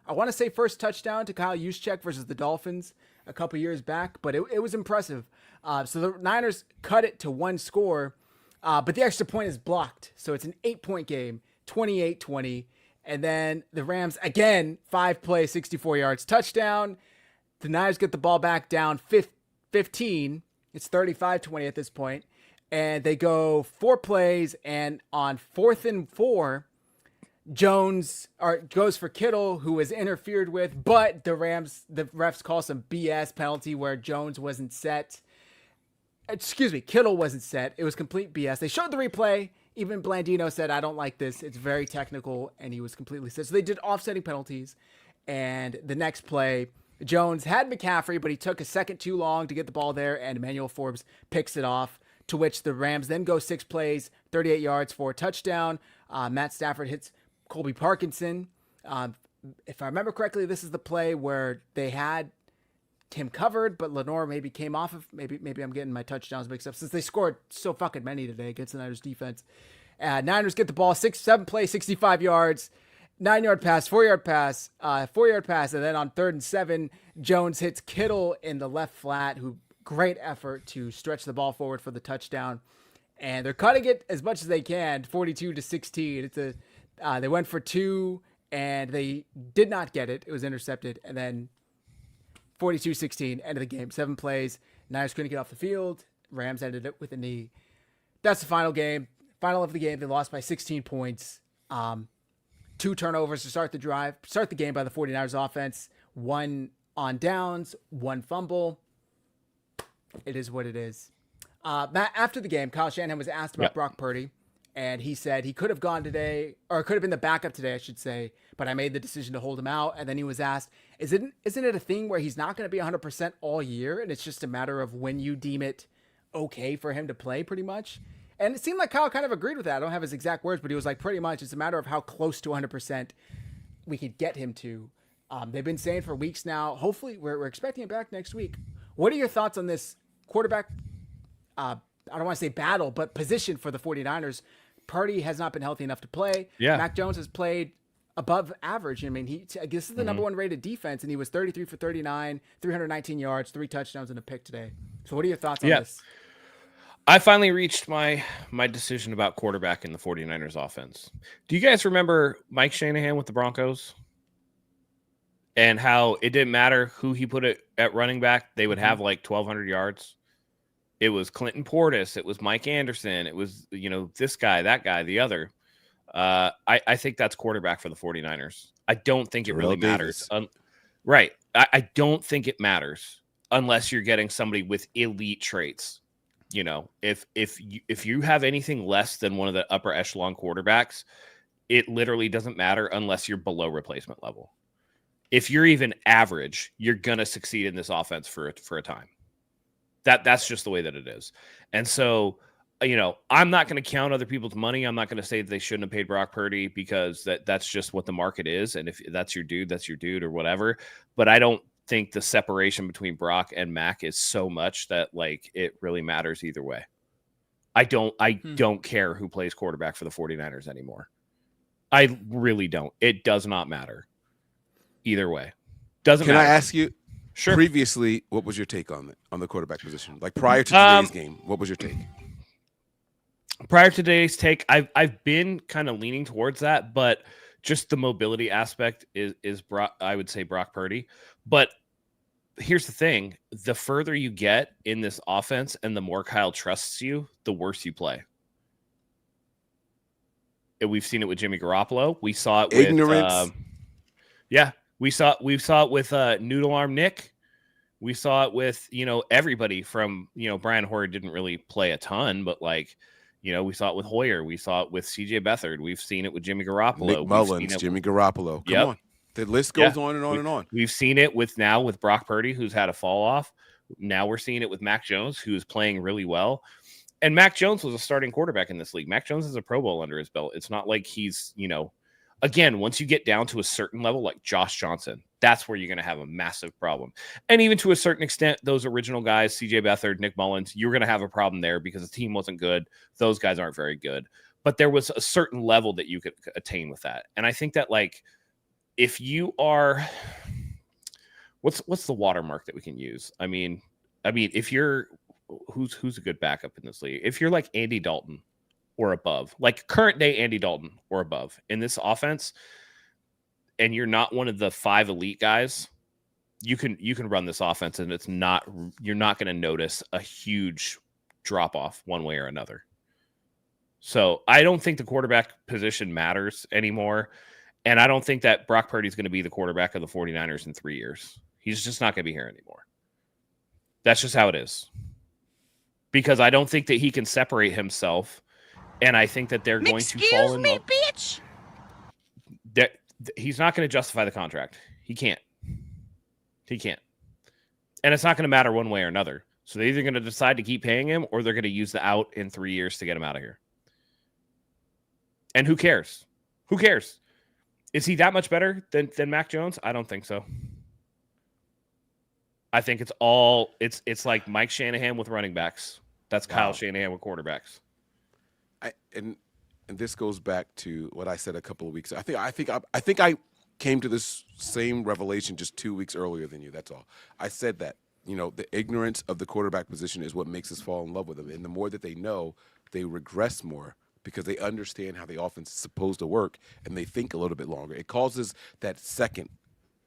I want to say, first touchdown to Kyle Juszczyk versus the Dolphins a couple years back, but it was impressive. So the Niners cut it to 1 score, but the extra point is blocked. So it's an 8-point game, 28-20. And then the Rams, again, 5 plays, 64 yards, touchdown. The Niners get the ball back down 15. It's 35-20 at this point. And they go 4 plays, and on 4th and 4, Jones goes for Kittle, who was interfered with, but the refs call some BS penalty where Jones wasn't set. Kittle wasn't set. It was complete BS. They showed the replay. Even Blandino said, I don't like this. It's very technical, and he was completely set. So they did offsetting penalties. And the next play, Jones had McCaffrey, but he took a second too long to get the ball there, and Emmanuel Forbes picks it off. to which the Rams then go 6 plays, 38 yards for a touchdown. Matt Stafford hits Colby Parkinson. If I remember correctly, this is the play where they had him covered, but Lenore maybe came off of, maybe I'm getting my touchdowns mixed up since they scored so fucking many today against the Niners defense. Niners get the ball, 7 plays, 65 yards, 9-yard pass, 4-yard pass, 4-yard pass, and then on 3rd and 7, Jones hits Kittle in the left flat, who great effort to stretch the ball forward for the touchdown. And they're cutting it as much as they can, 42-16. They went for 2, and they did not get it. It was intercepted, and then 42-16, end of the game. 7 plays. Niners couldn't get off the field. Rams ended it with a knee. That's the final game. Final of the game. They lost by 16 points. 2 turnovers to start the game by the 49ers offense. 1 on downs, 1 fumble. It is what it is. Matt, after the game, Kyle Shanahan was asked about Brock Purdy, and he said he could have gone today, or could have been the backup today, I should say, but I made the decision to hold him out. And then he was asked, isn't it a thing where he's not going to be 100% all year, and it's just a matter of when you deem it okay for him to play, pretty much? And it seemed like Kyle kind of agreed with that. I don't have his exact words, but he was like, pretty much, it's a matter of how close to 100% we could get him to. They've been saying for weeks now, hopefully we're expecting him back next week. What are your thoughts on this quarterback, I don't want to say battle, but position for the 49ers? Purdy has not been healthy enough to play. Yeah. Mac Jones has played above average. I mean, this is the number 1 rated defense, and he was 33 for 39, 319 yards, 3 touchdowns, and a pick today. So what are your thoughts on this? I finally reached my decision about quarterback in the 49ers offense. Do you guys remember Mike Shanahan with the Broncos? And how it didn't matter who he put it at running back, they would have like 1,200 yards. It was Clinton Portis. It was Mike Anderson. It was, this guy, that guy, the other. I think that's quarterback for the 49ers. I don't think it really matters. Right. I don't think it matters unless you're getting somebody with elite traits. If you have anything less than one of the upper echelon quarterbacks, it literally doesn't matter unless you're below replacement level. If you're even average, you're going to succeed in this offense for a time. That's just the way that it is. And so, I'm not going to count other people's money. I'm not going to say that they shouldn't have paid Brock Purdy because that's just what the market is. And if that's your dude or whatever. But I don't think the separation between Brock and Mac is so much that like it really matters either way. I don't care who plays quarterback for the 49ers anymore. I really don't. It does not matter either way. Doesn't matter. Can I ask you? Sure. Previously, what was your take on the quarterback position? Like prior to today's game, what was your take? Prior to today's take, I've been kind of leaning towards that, but just the mobility aspect is Brock, I would say Brock Purdy. But here's the thing: the further you get in this offense, and the more Kyle trusts you, the worse you play. And we've seen it with Jimmy Garoppolo. We saw it Ignorance. with We saw it with Noodle Arm Nick. We saw it with, everybody from, Brian Hoyer didn't really play a ton, but we saw it with Hoyer. We saw it with CJ Beathard. We've seen it with Jimmy Garoppolo. Nick Mullins, Jimmy Garoppolo. Come on. The list goes on and on and on. We've seen it with Brock Purdy, who's had a fall off. Now we're seeing it with Mac Jones, who's playing really well. And Mac Jones was a starting quarterback in this league. Mac Jones has a Pro Bowl under his belt. It's not like he's, again, once you get down to a certain level, like Josh Johnson, that's where you're going to have a massive problem. And even to a certain extent, those original guys, CJ Beathard, Nick Mullins, you're going to have a problem there because the team wasn't good. Those guys aren't very good. But there was a certain level that you could attain with that. And I think that, if you are, what's the watermark that we can use? I mean, if you're, who's a good backup in this league? If you're like Andy Dalton or above, like current day Andy Dalton or above in this offense, and you're not one of the 5 elite guys, you can run this offense, and you're not going to notice a huge drop off one way or another. So I don't think the quarterback position matters anymore. And I don't think that Brock Purdy is going to be the quarterback of the 49ers in 3 years. He's just not going to be here anymore. That's just how it is. Because I don't think that he can separate himself. And I think that they're going to fall in love. Bitch. He's not going to justify the contract. He can't. And it's not going to matter one way or another. So they're either going to decide to keep paying him or they're going to use the out in 3 years to get him out of here. And who cares? Who cares? Is he that much better than Mac Jones? I don't think so. I think it's like Mike Shanahan with running backs. That's Kyle Shanahan with quarterbacks. And this goes back to what I said a couple of weeks ago. I think I came to this same revelation just 2 weeks earlier than you. That's all. I said that, the ignorance of the quarterback position is what makes us fall in love with them. And the more that they know, they regress more because they understand how the offense is supposed to work and they think a little bit longer. It causes that second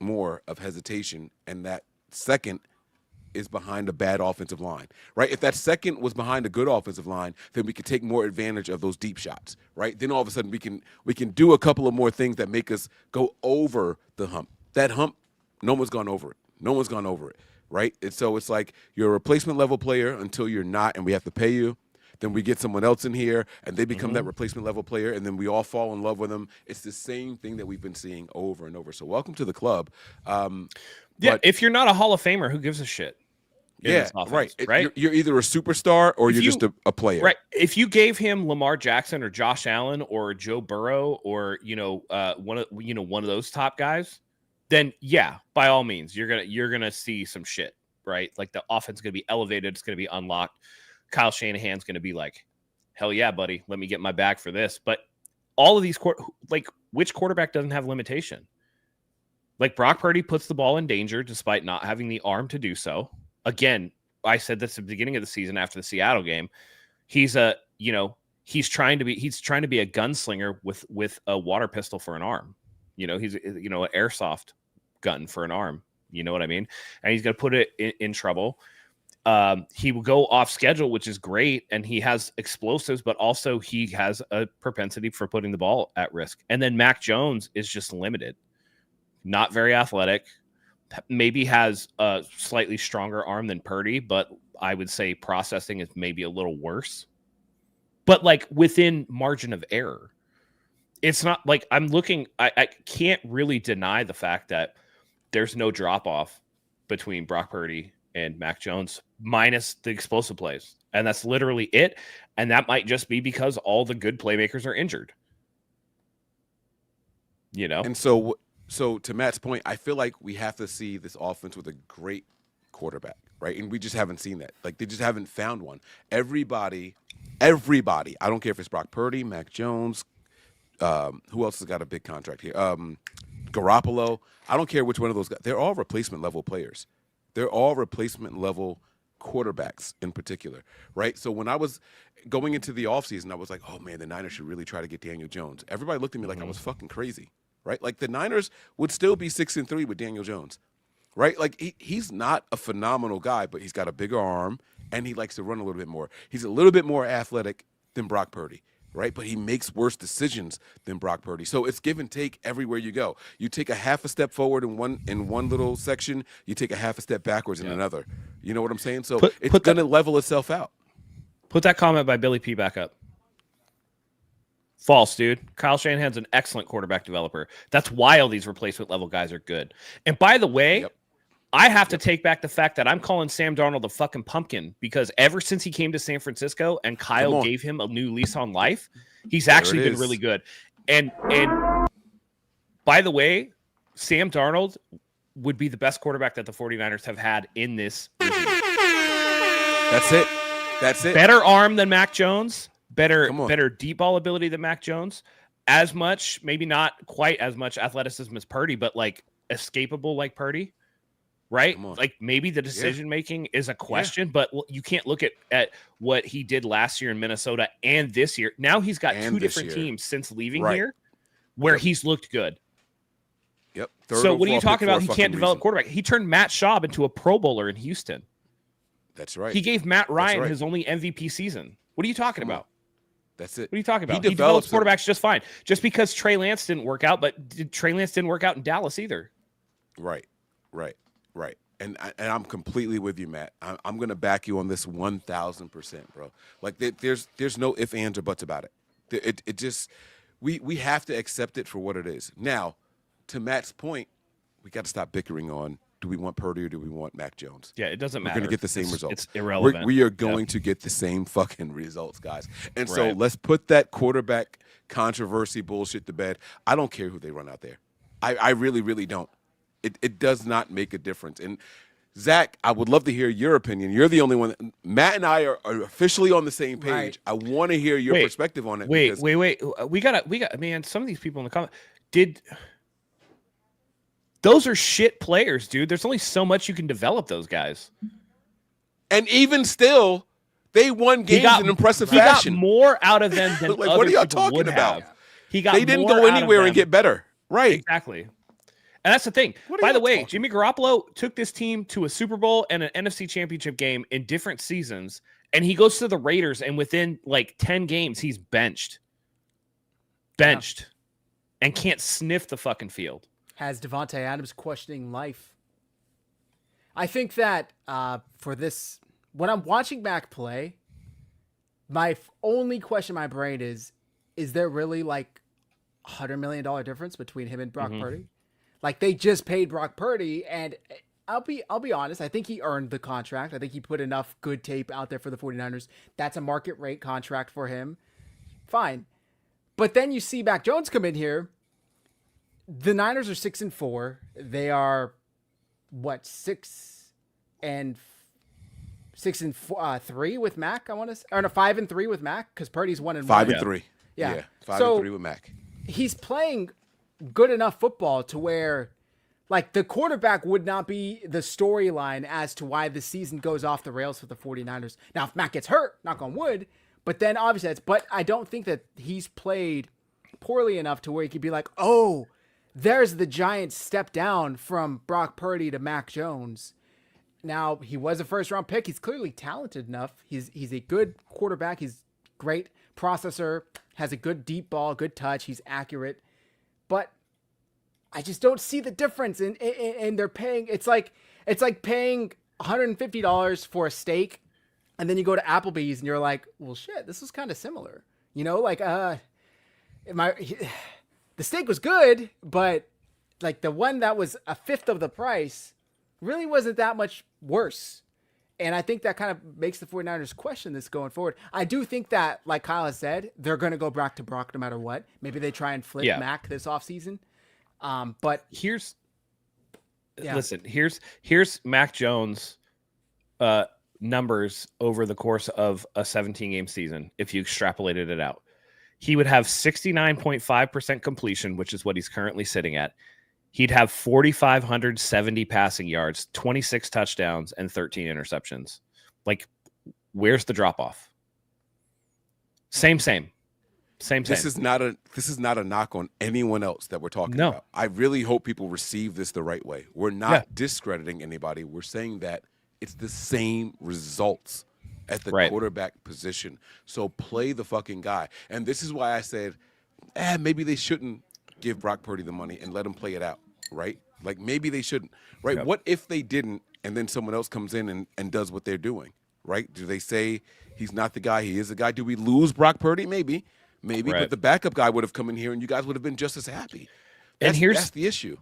more of hesitation, and that second is behind a bad offensive line, right? If that second was behind a good offensive line, then we could take more advantage of those deep shots, right? Then all of a sudden we can do a couple of more things that make us go over the hump. That hump, no one's gone over it. No one's gone over it, right? And so it's like you're a replacement level player until you're not, and we have to pay you. Then we get someone else in here, and they become that replacement level player, and then we all fall in love with them. It's the same thing that we've been seeing over and over. So welcome to the club. Yeah, if you're not a Hall of Famer, who gives a shit? Yeah, offense, right. You're either a superstar or you're just a player. Right. If you gave him Lamar Jackson or Josh Allen or Joe Burrow or one of those top guys, then yeah, by all means, you're gonna see some shit, right? Like the offense is gonna be elevated, it's gonna be unlocked. Kyle Shanahan's gonna be like, hell yeah, buddy, let me get my bag for this. But all of these which quarterback doesn't have limitation? Like Brock Purdy puts the ball in danger despite not having the arm to do so. Again, I said this at the beginning of the season after the Seattle game. He's trying to be a gunslinger with a water pistol for an arm. He's an airsoft gun for an arm. You know what I mean? And he's going to put it in trouble. He will go off schedule, which is great, and he has explosives, but also he has a propensity for putting the ball at risk. And then Mac Jones is just limited, not very athletic. Maybe has a slightly stronger arm than Purdy, but I would say processing is maybe a little worse. But like within margin of error, it's not like I can't really deny the fact that there's no drop off between Brock Purdy and Mac Jones minus the explosive plays. And that's literally it. And that might just be because all the good playmakers are injured. And so to Matt's point, I feel like we have to see this offense with a great quarterback, right? And we just haven't seen that. Like they just haven't found one. Everybody, I don't care if it's Brock Purdy, Mac Jones, who else has got a big contract here? Garoppolo. I don't care which one of those guys. They're all replacement level players. They're all replacement level quarterbacks in particular, right? So when I was going into the offseason, I was like, oh man, the Niners should really try to get Daniel Jones. Everybody looked at me like I was fucking crazy. Right? Like the Niners would still be 6-3 with Daniel Jones, right? Like he's not a phenomenal guy, but he's got a bigger arm and he likes to run a little bit more. He's a little bit more athletic than Brock Purdy, right? But he makes worse decisions than Brock Purdy. So it's give and take everywhere you go. You take a half a step forward in one little section, you take a half a step backwards in another. You know what I'm saying? So it's going to level itself out. Put that comment by Billy P back up. False, dude. Kyle Shanahan's an excellent quarterback developer. That's why all these replacement level guys are good. And by the way, I have to take back the fact that I'm calling Sam Darnold a fucking pumpkin because ever since he came to San Francisco and Kyle gave him a new lease on life, he's actually been really good. And by the way, Sam Darnold would be the best quarterback that the 49ers have had in this regime. That's it. Better arm than Mac Jones. Better deep ball ability than Mac Jones. As much, maybe not quite as much athleticism as Purdy, but like escapable like Purdy, right? Like maybe the decision making is a question, but you can't look at what he did last year in Minnesota and this year. Now he's got two different teams since leaving here where he's looked good. Yep. So what are you talking about? He can't develop quarterback. He turned Matt Schaub into a Pro Bowler in Houston. That's right. He gave Matt Ryan his only MVP season. What are you talking about? That's it. What are you talking about? He develops quarterbacks just fine. Just because Trey Lance didn't work out, but Trey Lance didn't work out in Dallas either. Right. And I'm completely with you, Matt. I'm going to back you on this 1,000%, bro. Like there's no ifs, ands, or buts about it. It just we have to accept it for what it is. Now, to Matt's point, we got to stop bickering on do we want Purdy or do we want Mac Jones? Yeah, it doesn't We're matter. going to get the same results. It's irrelevant. We are going to get the same fucking results, guys. And so Right. let's put that quarterback controversy bullshit to bed. I don't care who they run out there. I really, really don't. It does not make a difference. And Zach, I would love to hear your opinion. You're the only one. Matt and I are officially on the same page. Right. I want to hear your perspective on it. Wait. We got, man, some of these people in the comment those are shit players, dude. There's only so much you can develop those guys. And even still, they won games in impressive fashion. He got more out of them than like, other what are y'all people talking would about? have. They didn't go anywhere and get better. Right. Exactly. And that's the thing. By the way, Jimmy Garoppolo took this team to a Super Bowl and an NFC Championship game in different seasons, and he goes to the Raiders, and within like 10 games, he's benched, and can't sniff the fucking field. Has Devontae Adams questioning life. I think that for this, when I'm watching Mac play, my only question in my brain is there really like $100 million difference between him and Brock Purdy? Like, they just paid Brock Purdy, and I'll be honest, I think he earned the contract. I think he put enough good tape out there for the 49ers. That's a market rate contract for him. Fine. But then you see Mac Jones come in here. The Niners are 6-4. They are 6-3 with Mac, I want to say, or no, 5-3 with Mac, because Purdy's 1-1. 5-3. Yeah. 5-3 with Mac. He's playing good enough football to where, like, the quarterback would not be the storyline as to why the season goes off the rails for the 49ers. Now, if Mac gets hurt, knock on wood, but then obviously but I don't think that he's played poorly enough to where he could be like, oh, there's the giant step down from Brock Purdy to Mac Jones. Now, he was a first-round pick. He's clearly talented enough. He's a good quarterback. He's great processor, has a good deep ball, good touch. He's accurate. But I just don't see the difference in they're paying. It's like paying $150 for a steak, and then you go to Applebee's and you're like, well, shit, this is kind of similar. You know, like the steak was good, but like the one that was a fifth of the price really wasn't that much worse. And I think that kind of makes the 49ers question this going forward. I do think that, like Kyle has said, they're going to go Brock to Brock no matter what. Maybe they try and flip Mac this offseason. But here's Mac Jones numbers over the course of a 17-game season. If you extrapolated it out, he would have 69.5% completion, which is what he's currently sitting at. He'd have 4,570 passing yards, 26 touchdowns, and 13 interceptions. Like, where's the drop off? Same. This is not a knock on anyone else that we're talking about. I really hope people receive this the right way. We're not discrediting anybody. We're saying that it's the same results at the quarterback position. So play the fucking guy. And this is why I said, maybe they shouldn't give Brock Purdy the money and let him play it out, right? Like, maybe they shouldn't, right? Yep. What if they didn't, and then someone else comes in and does what they're doing, right? Do they say he's not the guy, he is the guy? Do we lose Brock Purdy? Maybe, but the backup guy would have come in here, and you guys would have been just as happy. That's the issue.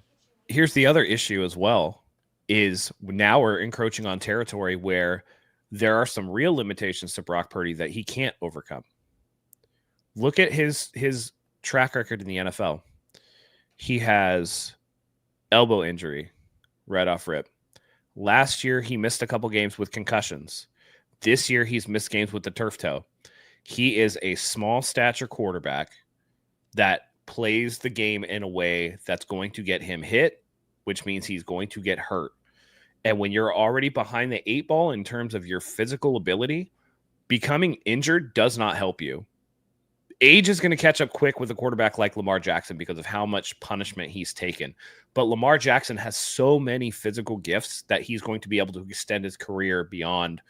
Here's the other issue as well, is now we're encroaching on territory where there are some real limitations to Brock Purdy that he can't overcome. Look at his track record in the NFL. He has elbow injury right off rip. Last year, he missed a couple games with concussions. This year, he's missed games with the turf toe. He is a small stature quarterback that plays the game in a way that's going to get him hit, which means he's going to get hurt. And when you're already behind the 8 ball in terms of your physical ability, becoming injured does not help you. Age is going to catch up quick with a quarterback like Lamar Jackson because of how much punishment he's taken. But Lamar Jackson has so many physical gifts that he's going to be able to extend his career beyond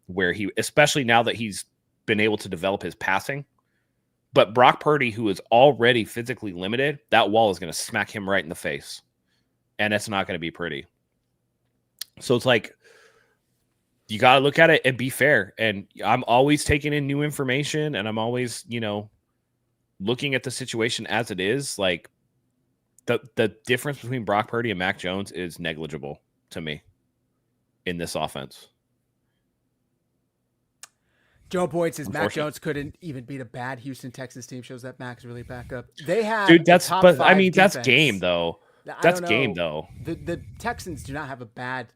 where especially now that he's been able to develop his passing. But Brock Purdy, who is already physically limited, that wall is going to smack him right in the face. And it's not going to be pretty. So it's like, you got to look at it and be fair. And I'm always taking in new information, and I'm always, looking at the situation as it is. Like, the difference between Brock Purdy and Mac Jones is negligible. to me in this offense. Joe Boyd says Mac Jones couldn't even beat a bad Houston Texans team. Shows that Mac's really back up. They have Dude, that's top five I mean, defense. that's game though. That's game though. The Texans do not have a bad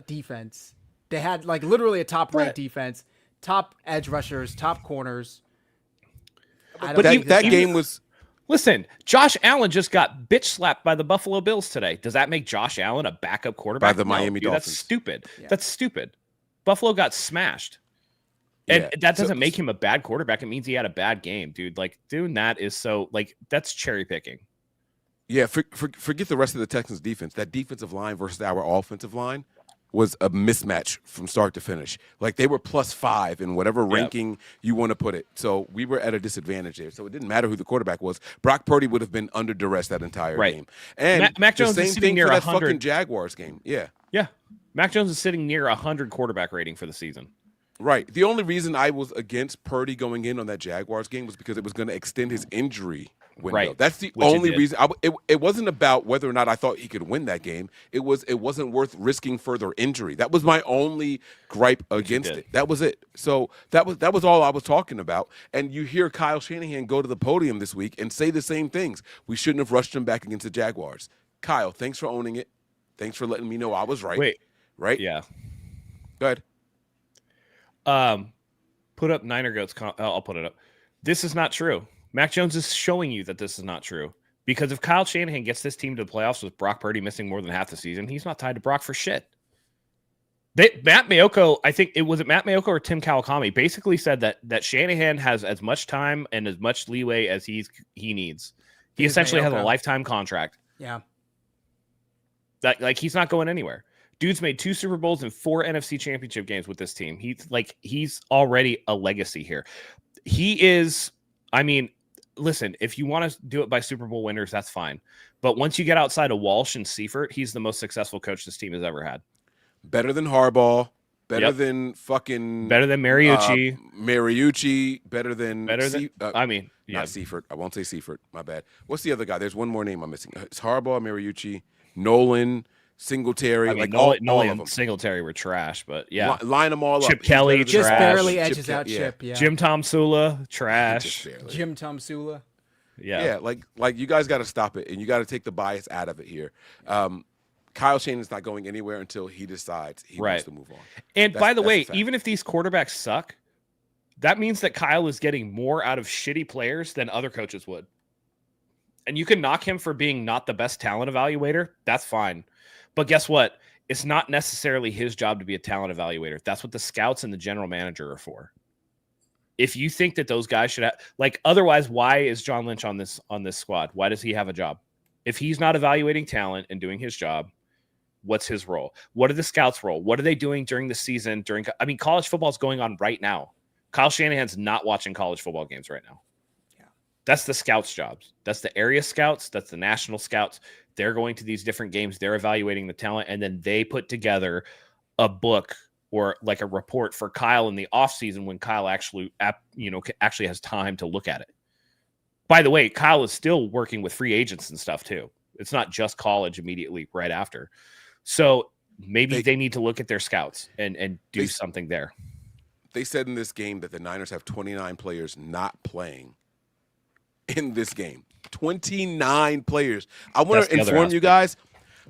defense. They had like literally a top ranked defense, top edge rushers, top corners. But that game was. Listen, Josh Allen just got bitch slapped by the Buffalo Bills today. Does that make Josh Allen a backup quarterback? By the Miami Dolphins. That's stupid. Yeah. That's stupid. Buffalo got smashed. And that doesn't make him a bad quarterback. It means he had a bad game, dude. Like, doing that is so, like, that's cherry picking. Yeah, forget the rest of the Texans defense. That defensive line versus our offensive line was a mismatch from start to finish. Like, they were +5 in whatever ranking you want to put it. So we were at a disadvantage there. So it didn't matter who the quarterback was. Brock Purdy would have been under duress that entire game. And Mac Jones the same is sitting thing near for that 100. fucking Jaguars game. Yeah. Yeah. Mac Jones is sitting near 100 quarterback rating for the season. Right. The only reason I was against Purdy going in on that Jaguars game was because it was going to extend his injury window. Right. That's the only reason. It wasn't about whether or not I thought he could win that game. It wasn't worth risking further injury. That was my only gripe against it. That was it. So that was all I was talking about. And you hear Kyle Shanahan go to the podium this week and say the same things. We shouldn't have rushed him back against the Jaguars. Kyle, thanks for owning it. Thanks for letting me know I was right. Wait. Right? Yeah. Go ahead. Put up Niner Goats. I'll put it up. This is not true. Mac Jones is showing you that this is not true. Because if Kyle Shanahan gets this team to the playoffs with Brock Purdy missing more than half the season, he's not tied to Brock for shit. Matt Mayoko, I think it was Matt Mayoko or Tim Kawakami, basically said that Shanahan has as much time and as much leeway as he needs. He essentially has a lifetime contract. Yeah. That, like, he's not going anywhere. Dude's made 2 Super Bowls and 4 NFC championship games with this team. He's already a legacy here. He is, I mean, listen, if you want to do it by Super Bowl winners, that's fine. But once you get outside of Walsh and Seifert, he's the most successful coach this team has ever had. Better than Harbaugh. Better than fucking. Better than Mariucci. Better than. Not Seifert. I won't say Seifert. My bad. What's the other guy? There's one more name I'm missing. It's Harbaugh, Mariucci, Nolan, Singletary. I mean, all Nolan of them. Singletary were trash, but yeah. Line them all up. Chip Kelly, just trash. barely edges out Chip. Yeah. Jim Tom Sula, trash. Jim Tom Sula. Yeah. Like you guys got to stop it, and you got to take the bias out of it here. Kyle Shanahan's not going anywhere until he decides he wants to move on. And by the way, even if these quarterbacks suck, that means that Kyle is getting more out of shitty players than other coaches would. And you can knock him for being not the best talent evaluator. That's fine. But guess what? It's not necessarily his job to be a talent evaluator. That's what the scouts and the general manager are for. If you think that those guys should have, like, otherwise, why is John Lynch on this squad? Why does he have a job? If he's not evaluating talent and doing his job, what's his role? What are the scouts' role? What are they doing during the season? College football is going on right now. Kyle Shanahan's not watching college football games right now. Yeah. That's the scouts' jobs. That's the area scouts. That's the national scouts. They're going to these different games. They're evaluating the talent, and then they put together a book or like a report for Kyle in the offseason when Kyle actually has time to look at it. By the way, Kyle is still working with free agents and stuff too. It's not just college immediately right after. So maybe they need to look at their scouts and do something there. They said in this game that the Niners have 29 players not playing in this game. 29 players. I want to inform you guys,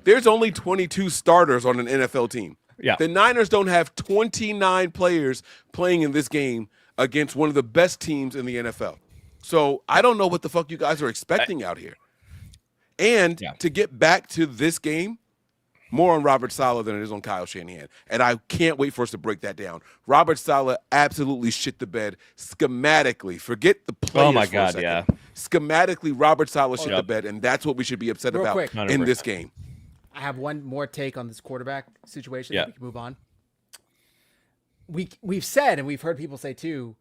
there's only 22 starters on an NFL team. Yeah. The Niners don't have 29 players playing in this game against one of the best teams in the NFL. So I don't know what the fuck you guys are expecting out here. And to get back to this game, more on Robert Saleh than it is on Kyle Shanahan. And I can't wait for us to break that down. Robert Saleh absolutely shit the bed schematically. Forget the players. Oh, my for God, a second. yeah. Schematically, Robert Saleh shit the bed, and that's what we should be upset about in this game. I have one more take on this quarterback situation. We can move on. We've said, and we've heard people say too,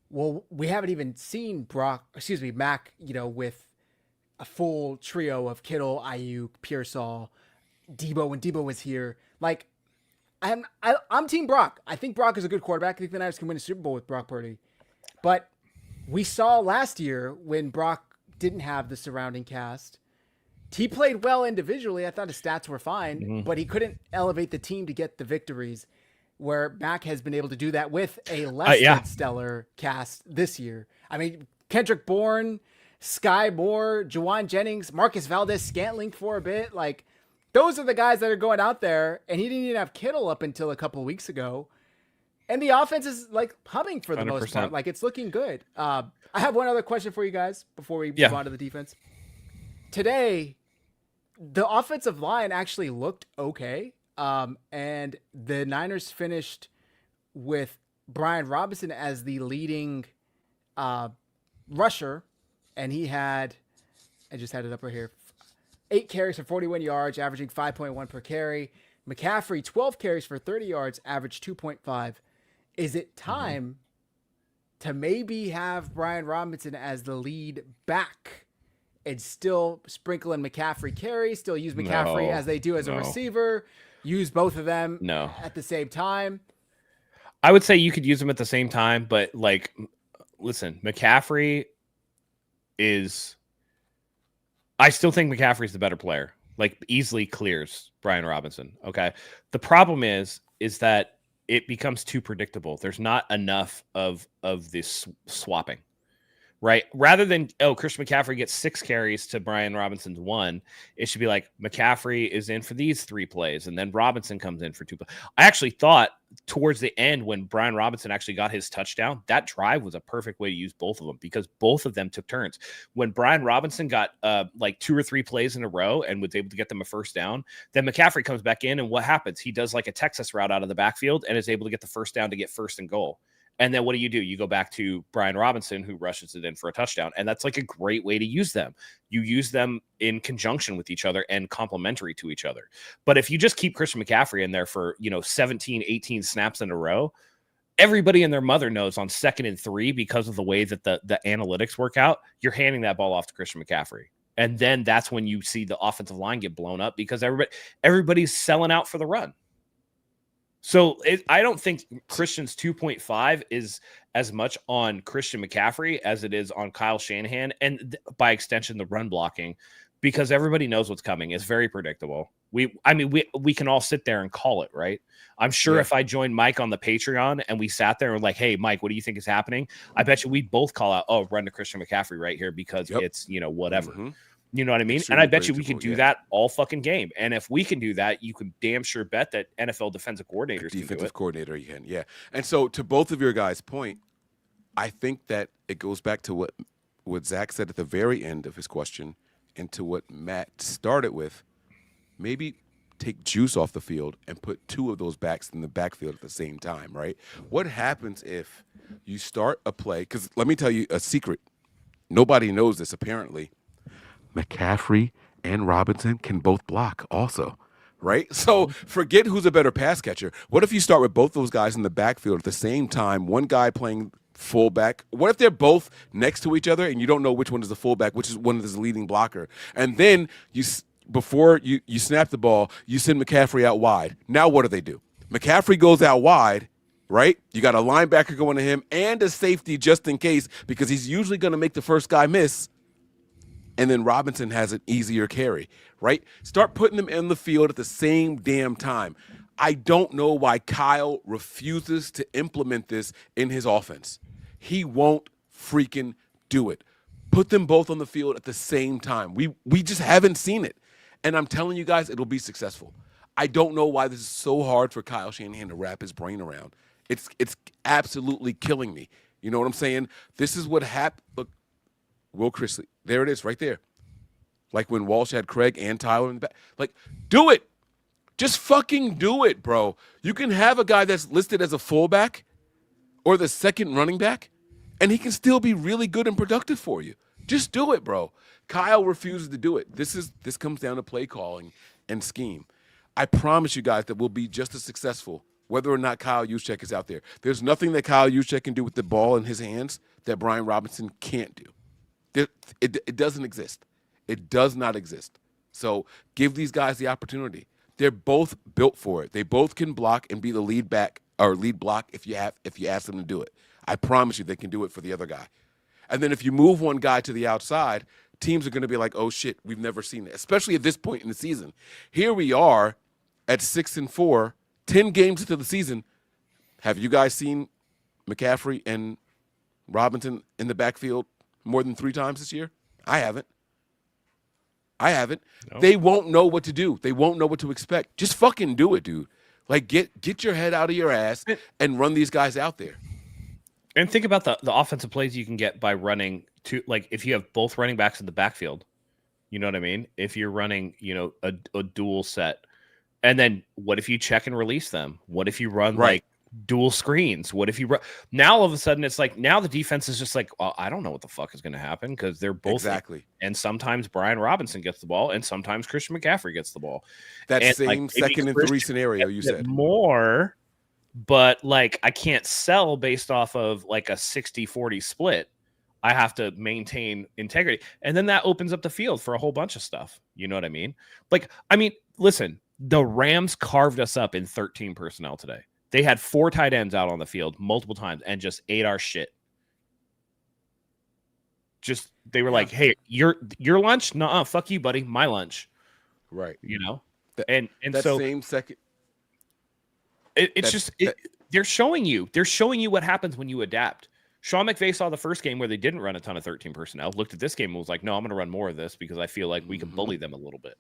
well, we haven't even seen Mac, with a full trio of Kittle, Ayuk, Pearsall, Debo when Debo was here. Like, I'm Team Brock. I think Brock is a good quarterback. I think the Niners can win a Super Bowl with Brock Purdy. But we saw last year when Brock didn't have the surrounding cast, he played well individually. I thought his stats were fine, but he couldn't elevate the team to get the victories. Where Mac has been able to do that with a less than stellar cast this year. I mean, Kendrick Bourne, Sky Moore, Juwan Jennings, Marcus Valdez-Scantling for a bit. Like, those are the guys that are going out there, and he didn't even have Kittle up until a couple of weeks ago. And the offense is, like, humming for the 100%. most part. Like, it's looking good. I have one other question for you guys before we move on to the defense. Today, the offensive line actually looked okay. And the Niners finished with Brian Robinson as the leading rusher, and he had, I just had it up right here, 8 carries for 41 yards, averaging 5.1 per carry. McCaffrey, 12 carries for 30 yards, averaged 2.5. Is it time to maybe have Brian Robinson as the lead back and still sprinkle in McCaffrey carries, still use McCaffrey as they do as a receiver? Use both of them at the same time? I would say you could use them at the same time, but like, listen, McCaffrey is, I still think McCaffrey's the better player. Like, easily clears Brian Robinson. Okay. The problem is that it becomes too predictable. There's not enough of this swapping. Right. Rather than, Christian McCaffrey gets 6 carries to Brian Robinson's 1, it should be like McCaffrey is in for these 3 plays and then Robinson comes in for 2 plays. I actually thought towards the end when Brian Robinson actually got his touchdown, that drive was a perfect way to use both of them because both of them took turns. When Brian Robinson got like 2 or 3 plays in a row and was able to get them a first down, then McCaffrey comes back in and what happens? He does like a Texas route out of the backfield and is able to get the first down to get first and goal. And then what do? You go back to Brian Robinson, who rushes it in for a touchdown. And that's like a great way to use them. You use them in conjunction with each other and complementary to each other. But if you just keep Christian McCaffrey in there for, 17, 18 snaps in a row, everybody and their mother knows on 2nd and 3, because of the way that the analytics work out, you're handing that ball off to Christian McCaffrey. And then that's when you see the offensive line get blown up because everybody's selling out for the run. So I don't think Christian's 2.5 is as much on Christian McCaffrey as it is on Kyle Shanahan and by extension, the run blocking, because everybody knows what's coming. It's very predictable. We can all sit there and call it, right? I'm sure if I joined Mike on the Patreon and we sat there and like, hey, Mike, what do you think is happening? I bet you we'd both call out, run to Christian McCaffrey right here because it's, whatever. Mm-hmm. You know what I mean? And I bet you we could do that all fucking game. And if we can do that, you can damn sure bet that NFL defensive coordinators can do it. Defensive coordinator, you can, yeah. And so to both of your guys' point, I think that it goes back to what Zach said at the very end of his question and to what Matt started with. Maybe take Juice off the field and put 2 of those backs in the backfield at the same time, right? What happens if you start a play? Because let me tell you a secret. Nobody knows this apparently. McCaffrey and Robinson can both block also, right? So forget who's a better pass catcher. What if you start with both those guys in the backfield at the same time, one guy playing fullback? What if they're both next to each other and you don't know which one is the fullback, which is one is the leading blocker? And then before you snap the ball, you send McCaffrey out wide. Now what do? McCaffrey goes out wide, right? You got a linebacker going to him and a safety just in case because he's usually going to make the first guy miss. And then Robinson has an easier carry, right? Start putting them in the field at the same damn time. I don't know why Kyle refuses to implement this in his offense. He won't freaking do it. Put them both on the field at the same time. We just haven't seen it. And I'm telling you guys, it'll be successful. I don't know why this is so hard for Kyle Shanahan to wrap his brain around. It's absolutely killing me. You know what I'm saying? This is what happened. Look, Will Chrisley. There it is right there. Like when Walsh had Craig and Tyler in the back. Like, do it. Just fucking do it, bro. You can have a guy that's listed as a fullback or the second running back, and he can still be really good and productive for you. Just do it, bro. Kyle refuses to do it. This comes down to play calling and scheme. I promise you guys that we'll be just as successful whether or not Kyle Juszczyk is out there. There's nothing that Kyle Juszczyk can do with the ball in his hands that Brian Robinson can't do. It doesn't exist. It does not exist. So give these guys the opportunity. They're both built for it. They both can block and be the lead back or lead block if you ask them to do it. I promise you they can do it for the other guy. And then if you move one guy to the outside, teams are going to be like, oh shit, we've never seen it, especially at this point in the season. Here we are at 6-4, 10 games into the season. Have you guys seen McCaffrey and Robinson in the backfield more than 3 times this year? I haven't. No. They won't know what to do. They won't know what to expect. Just fucking do it, dude. Like, get your head out of your ass and run these guys out there. And think about the offensive plays you can get by running to, like, if you have both running backs in the backfield, you know what I mean? If you're running, a dual set, and then what if you check and release them? What if you run like dual screens? What if you run? Now all of a sudden it's like, now the defense is just like, well, I don't know what the fuck is going to happen because they're both exactly. And sometimes Brian Robinson gets the ball, and sometimes Christian McCaffrey gets the ball. That same 2nd and 3 scenario you said more. But, like, I can't sell based off of, like, a 60-40 split. I have to maintain integrity. And then that opens up the field for a whole bunch of stuff. You know what I mean? Like, listen, the Rams carved us up in 13 personnel today. They had 4 tight ends out on the field multiple times and just ate our shit. They were like, hey, your lunch? Nuh-uh, fuck you, buddy. My lunch. Right. And that so same second. They're showing you what happens when you adapt. Sean McVay saw the first game where they didn't run a ton of 13 personnel, looked at this game and was like, no, I'm going to run more of this because I feel like we can bully them a little bit.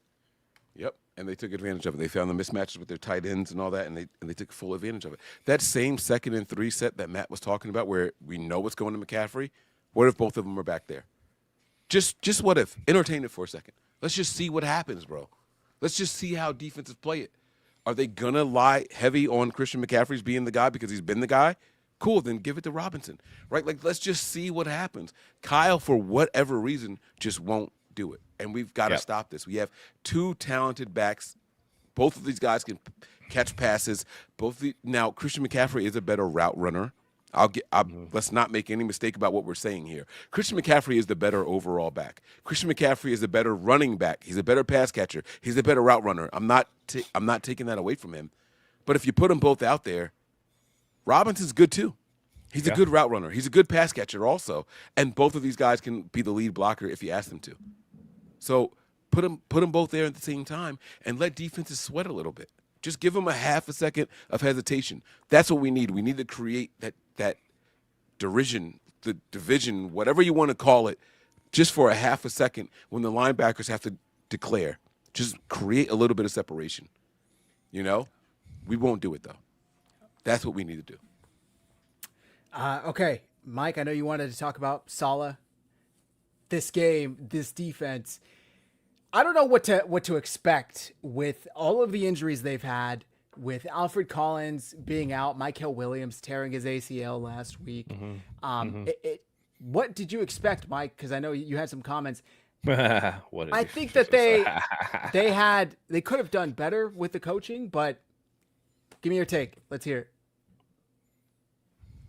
Yep. And they took advantage of it. They found the mismatches with their tight ends and all that, and they took full advantage of it. That same 2nd and 3 set that Matt was talking about where we know what's going to McCaffrey, what if both of them are back there? Just what if? Entertain it for a second. Let's just see what happens, bro. Let's just see how defenses play it. Are they going to lie heavy on Christian McCaffrey's being the guy because he's been the guy? Cool, then give it to Robinson, right? Like, let's just see what happens. Kyle, for whatever reason, just won't do it. And we've got to stop this. We have 2 talented backs. Both of these guys can catch passes. Now, Christian McCaffrey is a better route runner. Let's not make any mistake about what we're saying here. Christian McCaffrey is the better overall back. Christian McCaffrey is the better running back. He's a better pass catcher. He's a better route runner. I'm not taking that away from him. But if you put them both out there, Robinson's good too. He's a good route runner. He's a good pass catcher also. And both of these guys can be the lead blocker if you ask them to. So put them both there at the same time and let defenses sweat a little bit. Just give them a half a second of hesitation. That's what we need. We need to create that division, whatever you want to call it, just for a half a second when the linebackers have to declare. Just create a little bit of separation. We won't do it, though. That's what we need to do. Okay, Mike, I know you wanted to talk about Saleh. This game, this defense. I don't know what to expect with all of the injuries they've had, with Alfred Collins being out, Mykal Williams tearing his ACL last week. What did you expect, Mike? Because I know you had some comments. I think that they could have done better with the coaching, but give me your take. Let's hear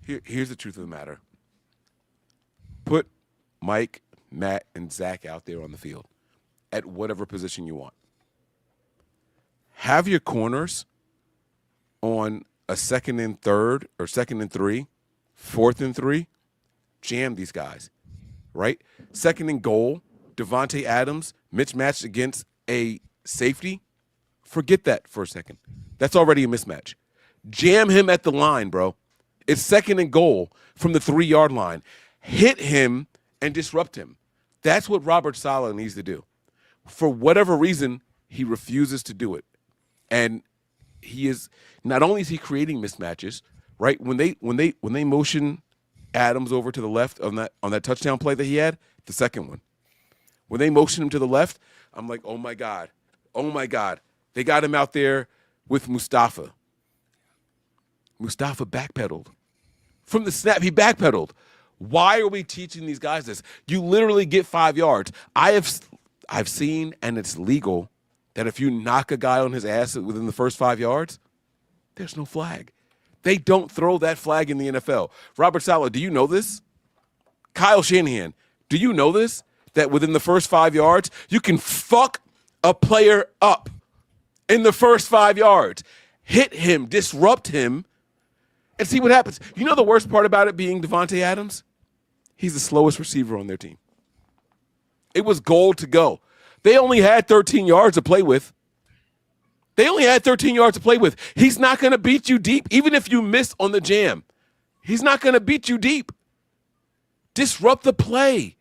it. Here's the truth of the matter. Put Mike, Matt, and Zach out there on the field at whatever position you want. Have your corners on a 2nd and 3rd or 2nd and 3, 4th and 3. Jam these guys, right? 2nd and goal, Devontae Adams mismatched against a safety. Forget that for a second. That's already a mismatch. Jam him at the line, bro. It's 2nd and goal from the 3-yard line. Hit him and disrupt him. That's what Robert Saleh needs to do. For whatever reason, he refuses to do it. And he is not only is he creating mismatches, right? When they motion Adams over to the left on that touchdown play that he had, the second one. When they motion him to the left, I'm like, oh my God. They got him out there with Mustafa. Mustafa backpedaled. From the snap, he backpedaled. Why are we teaching these guys this? You literally get 5 yards. I've seen, and it's legal, that if you knock a guy on his ass within the first 5 yards, there's no flag. They don't throw that flag in the NFL. Robert Saleh, do you know this? Kyle Shanahan, do you know this? That within the first 5 yards, you can fuck a player up in the first 5 yards. Hit him, disrupt him, and see what happens. You know the worst part about it being Devontae Adams? He's the slowest receiver on their team. It was gold to go. They only had 13 yards to play with. He's not going to beat you deep, even if you miss on the jam. He's not going to beat you deep. Disrupt the play.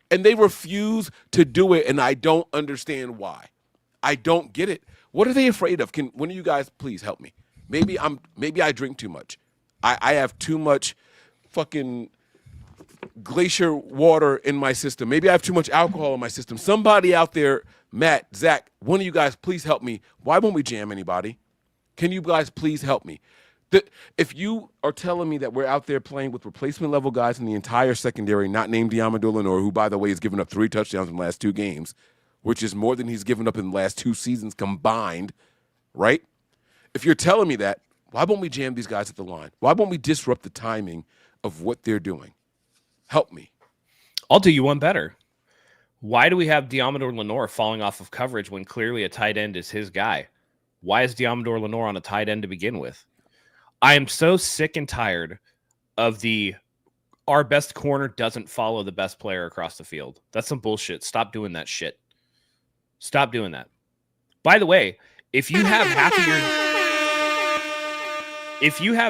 And they refuse to do it, and I don't understand why. I don't get it. What are they afraid of? Can one of you guys please help me? Maybe I drink too much. I have too much fucking glacier water in my system. Maybe I have too much alcohol in my system. Somebody out there, Matt, Zach, one of you guys, please help me. Why won't we jam anybody? Can you guys please help me? If you are telling me that we're out there playing with replacement level guys in the entire secondary, not named Diamador Lenore, who, by the way, has given up 3 touchdowns in the last 2 games, which is more than he's given up in the last 2 seasons combined, right? If you're telling me that, why won't we jam these guys at the line? Why won't we disrupt the timing of what they're doing? Help me. I'll do you one better. Why do we have Diamador Lenore falling off of coverage when clearly a tight end is his guy? Why is Diamador Lenore on a tight end to begin with? I am so sick and tired of our best corner doesn't follow the best player across the field. That's some bullshit. Stop doing that shit. Stop doing that. By the way, if you have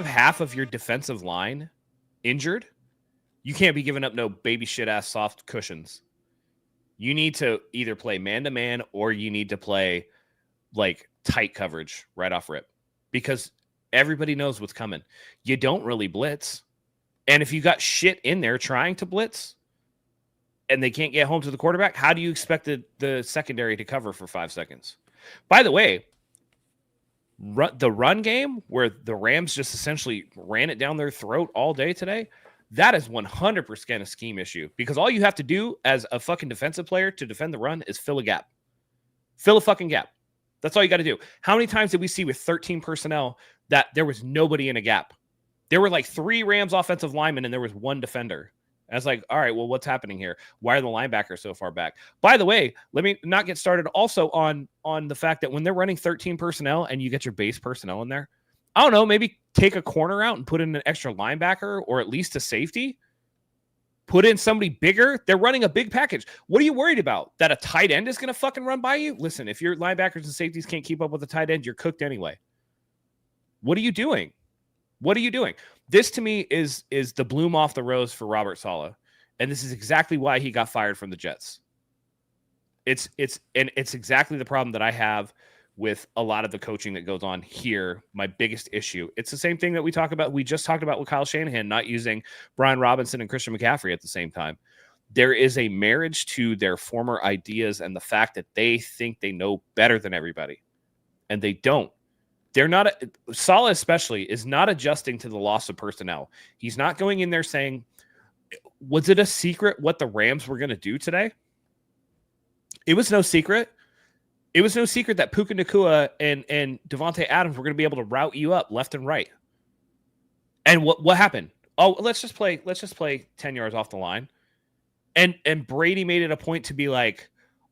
half of your defensive line injured, you can't be giving up no baby shit ass soft cushions. You need to either play man-to-man or you need to play like tight coverage right off rip, because everybody knows what's coming. You don't really blitz. And if you got shit in there trying to blitz and they can't get home to the quarterback, how do you expect the secondary to cover for 5 seconds? By the way, the run game where the Rams just essentially ran it down their throat all day today, that is 100% a scheme issue, because all you have to do as a fucking defensive player to defend the run is fill a gap. Fill a fucking gap. That's all you got to do. How many times did we see with 13 personnel that there was nobody in a gap? There were like 3 Rams offensive linemen and there was 1 defender. And I was like, all right, well, what's happening here? Why are the linebackers so far back? By the way, let me not get started also on the fact that when they're running 13 personnel and you get your base personnel in there, I don't know, maybe take a corner out and put in an extra linebacker or at least a safety. Put in somebody bigger. They're running a big package. What are you worried about? That a tight end is going to fucking run by you? Listen, if your linebackers and safeties can't keep up with a tight end, you're cooked anyway. What are you doing? What are you doing? This to me is the bloom off the rose for Robert Saleh. And this is exactly why he got fired from the Jets. It's exactly the problem that I have with a lot of the coaching that goes on here. My biggest issue. It's the same thing that we just talked about with Kyle Shanahan not using Brian Robinson and Christian McCaffrey at the same time. There is a marriage to their former ideas and the fact that they think they know better than everybody. And they don't. They're not, Saleh especially, is not adjusting to the loss of personnel. He's not going in there saying, was it a secret what the Rams were going to do today? It was no secret. It was no secret that Puka Nacua and Devontae Adams were going to be able to route you up left and right. And what happened? Oh, let's just play 10 yards off the line. And Brady made it a point to be like,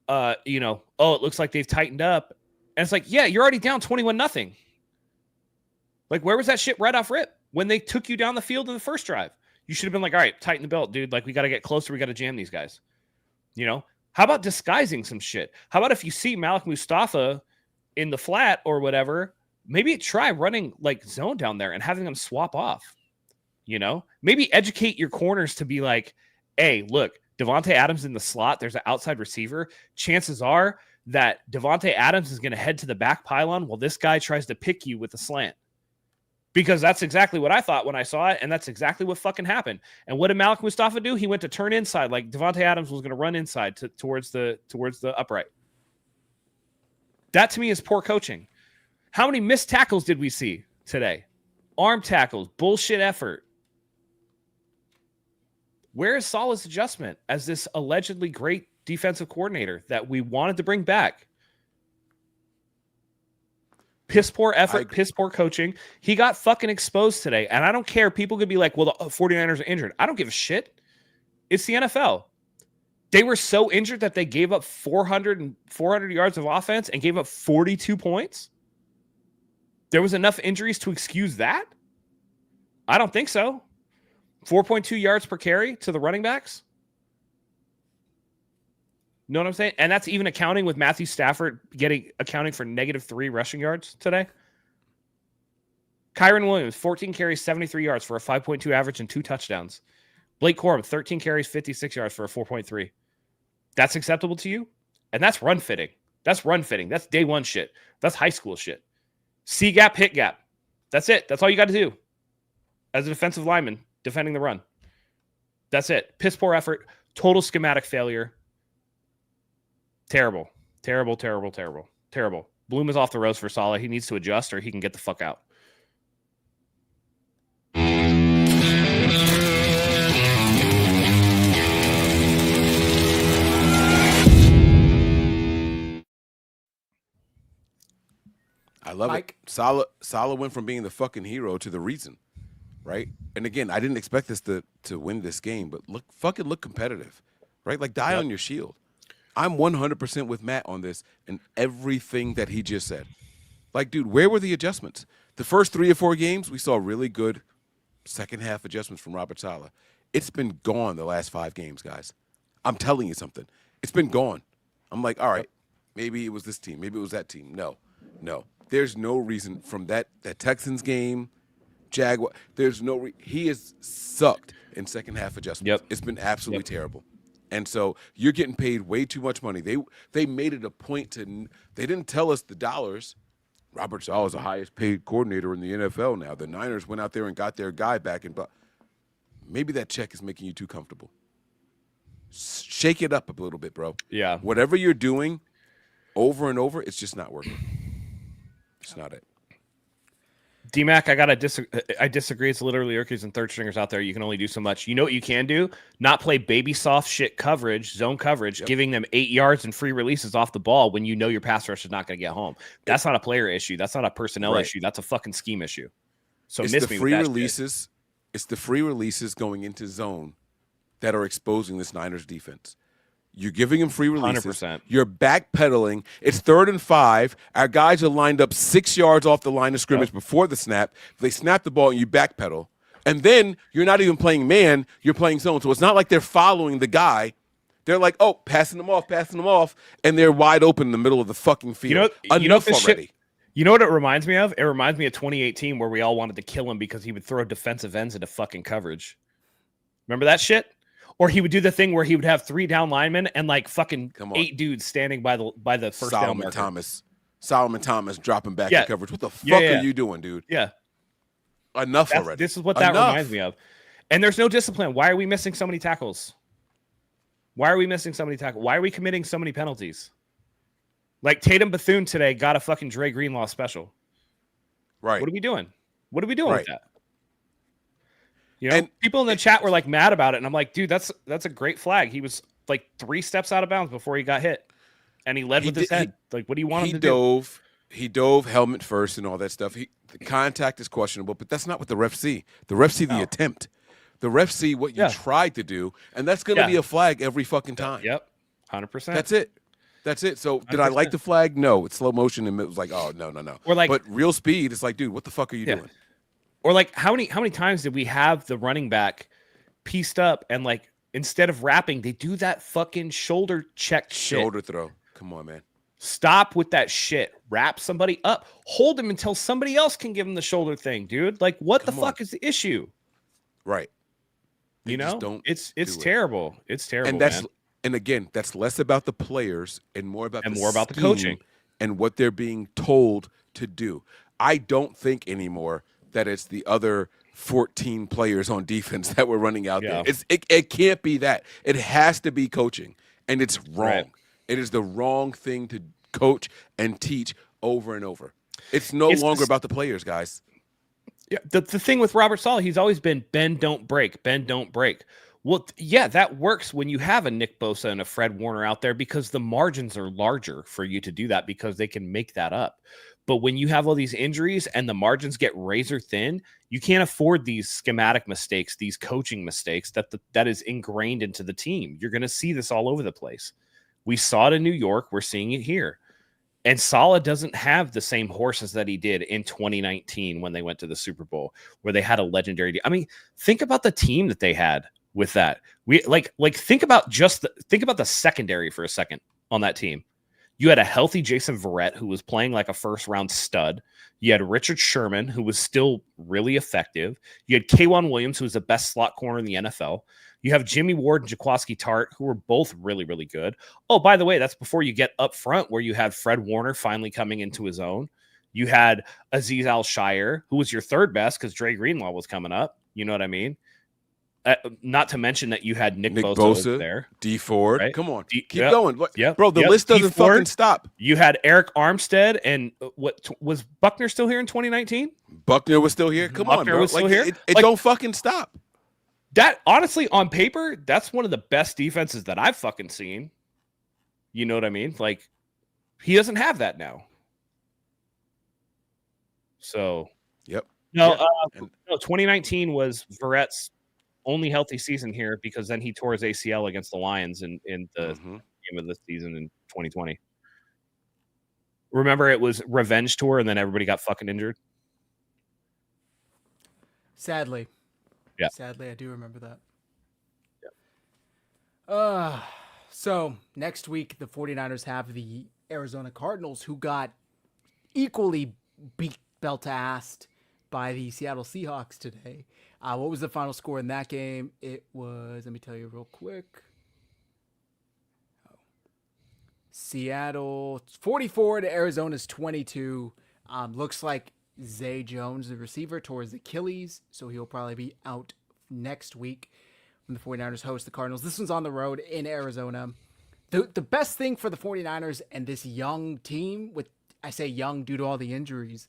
it looks like they've tightened up. And it's like, yeah, you're already down 21-0. Like, where was that shit right off rip when they took you down the field in the first drive? You should have been like, all right, tighten the belt, dude. Like, we got to get closer. We got to jam these guys. How about disguising some shit? How about if you see Malik Mustafa in the flat or whatever, maybe try running like zone down there and having them swap off. Maybe educate your corners to be like, hey, look, Devontae Adams in the slot. There's an outside receiver. Chances are that Devontae Adams is going to head to the back pylon while this guy tries to pick you with a slant. Because that's exactly what I thought when I saw it, and that's exactly what fucking happened. And what did Malik Mustafa do? He went to turn inside, like Devontae Adams was going to run inside towards the upright. That to me is poor coaching. How many missed tackles did we see today? Arm tackles, bullshit effort. Where is Saleh's adjustment as this allegedly great defensive coordinator that we wanted to bring back? Piss poor effort, piss poor coaching. He got fucking exposed today. And I don't care. People could be like, well, the 49ers are injured. I don't give a shit. It's the NFL. They were so injured that they gave up 400 yards of offense and gave up 42 points. There was enough injuries to excuse that? I don't think so. 4.2 yards per carry to the running backs. Know what I'm saying? And that's even accounting with Matthew Stafford accounting for -3 rushing yards today. Kyron Williams, 14 carries, 73 yards for a 5.2 average and 2 touchdowns. Blake Corum, 13 carries, 56 yards for a 4.3. That's acceptable to you? And that's run fitting. That's run fitting. That's day one shit. That's high school shit. C gap, hit gap. That's it. That's all you got to do as a defensive lineman defending the run. That's it. Piss poor effort. Total schematic failure. Terrible. Terrible, terrible, terrible, terrible. Bloom is off the roast for Saleh. He needs to adjust or he can get the fuck out. I love Mike? it. Saleh went from being the fucking hero to the reason, right? And again, I didn't expect this to win this game, but look competitive, right? Like die on your shield. I'm 100% with Matt on this and everything that he just said. Like, dude, where were the adjustments? The first 3 or 4 games, we saw really good second half adjustments from Robert Saleh. It's been gone the last 5 games, guys. I'm telling you something. It's been gone. I'm like, all right, maybe it was this team, maybe it was that team. No. There's no reason from that Texans game, Jaguar. There's no he has sucked in second half adjustments. Yep. It's been absolutely terrible. And so you're getting paid way too much money. They made it a point they didn't tell us the dollars. Robert Saleh is the highest paid coordinator in the NFL now. The Niners went out there and got their guy back, but maybe that check is making you too comfortable. Shake it up a little bit, bro. Yeah. Whatever you're doing over and over, it's just not working. It's not it. D-Mac, I disagree. It's literally rookies and third stringers out there. You can only do so much. You know what you can do? Not play baby soft shit coverage, zone coverage, giving them 8 yards and free releases off the ball when you know your pass rush is not going to get home. That's not a player issue. That's not a personnel issue. That's a fucking scheme issue. So it's miss the me free with that releases. shit. It's the free releases going into zone that are exposing this Niners defense. You're giving them free releases. 100%. You're backpedaling. It's 3rd and 5. Our guys are lined up 6 yards off the line of scrimmage before the snap. They snap the ball and you backpedal. And then you're not even playing man. You're playing zone. So it's not like they're following the guy. They're like, oh, passing them off, and they're wide open in the middle of the fucking field. Enough already. You know what it reminds me of? It reminds me of 2018 where we all wanted to kill him because he would throw defensive ends into fucking coverage. Remember that shit? Or he would do the thing where he would have 3 down linemen and like fucking 8 dudes standing by the first down marker. Solomon Thomas dropping back in coverage. What the fuck are you doing, dude? Yeah. Enough already. This is what that reminds me of. And there's no discipline. Why are we missing so many tackles? Why are we committing so many penalties? Like Tatum Bethune today got a fucking Dre Greenlaw special. Right. What are we doing? What are we doing with that? You know, And people in the chat were like mad about it, and I'm like, dude, that's a great flag. He was like 3 steps out of bounds before he got hit, and he led with his head. Like, what do you want him to do? He dove helmet first and all that stuff. The contact is questionable, but that's not what the refs see. The refs see the attempt. The refs see what you tried to do, and that's going to be a flag every fucking time. Yep, 100%. That's it. So did I like the flag? No. It's slow motion, and it was like, oh no. Or like, but real speed, it's like, dude, what the fuck are you doing? Or like, how many times did we have the running back pieced up and like instead of wrapping, they do that fucking shoulder check shit. Shoulder throw. Come on, man. Stop with that shit. Wrap somebody up. Hold him until somebody else can give him the shoulder thing, dude. Like, what the fuck is the issue? Right. You know, it's terrible. It's terrible. And and again, that's less about the players and more about the coaching and what they're being told to do. I don't think anymore that it's the other 14 players on defense that we're running out there. It can't be that. It has to be coaching, and it's wrong. Right. It is the wrong thing to coach and teach over and over. It's no longer about the players, guys. Yeah, the thing with Robert Saleh, he's always been bend, don't break, bend, don't break. Well, yeah, that works when you have a Nick Bosa and a Fred Warner out there because the margins are larger for you to do that because they can make that up. But when you have all these injuries and the margins get razor thin, you can't afford these schematic mistakes, these coaching mistakes that is ingrained into the team. You're going to see this all over the place. We saw it in New York. We're seeing it here. And Saleh doesn't have the same horses that he did in 2019 when they went to the Super Bowl, where they had a legendary. I mean, think about the team that they had with that. We like think about the secondary for a second on that team. You had a healthy Jason Verrett who was playing like a first-round stud. You had Richard Sherman, who was still really effective. You had K'Wan Williams, who was the best slot corner in the NFL. You have Jimmy Ward and Jaquaski Tart, who were both really, really good. Oh, by the way, that's before you get up front where you had Fred Warner finally coming into his own. You had Azeez Al-Shire, who was your third best because Dre Greenlaw was coming up. You know what I mean? Not to mention that you had Nick Bosa over there. D Ford. Right? Come on. Keep going. Bro, the list D doesn't Ford. fucking stop. You had Eric Armstead and was Buckner still here in 2019? Buckner was still here. Come on, Buckner bro. was still here? It don't fucking stop. That, honestly, on paper, that's one of the best defenses that I've fucking seen. You know what I mean? Like, he doesn't have that now. So, yep. No, 2019 was Verrett's only healthy season here because then he tore his ACL against the Lions in the game of the season in 2020. Remember, it was revenge tour and then everybody got fucking injured? Sadly. Yeah. Sadly, I do remember that. Yeah. So next week, the 49ers have the Arizona Cardinals, who got equally beat belt to ass by the Seattle Seahawks today. What was the final score in that game? It was, let me tell you real quick. Seattle 44 to Arizona's 22. Looks like Zay Jones, the receiver, tore his Achilles, so he'll probably be out next week when the 49ers host the Cardinals. This one's on the road in Arizona. The best thing for the 49ers and this young team, with I say young due to all the injuries,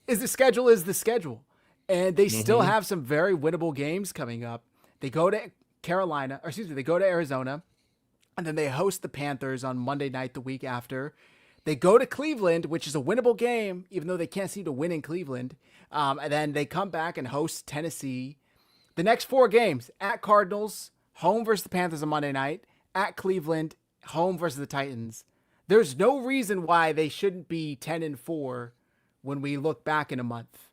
is the schedule. And they still have some very winnable games coming up. They go to they go to Arizona, and then they host the Panthers on Monday night the week after. They go to Cleveland, which is a winnable game, even though they can't seem to win in Cleveland. And then they come back and host Tennessee. The next 4 games, at Cardinals, home versus the Panthers on Monday night, at Cleveland, home versus the Titans. There's no reason why they shouldn't be 10-4 when we look back in a month.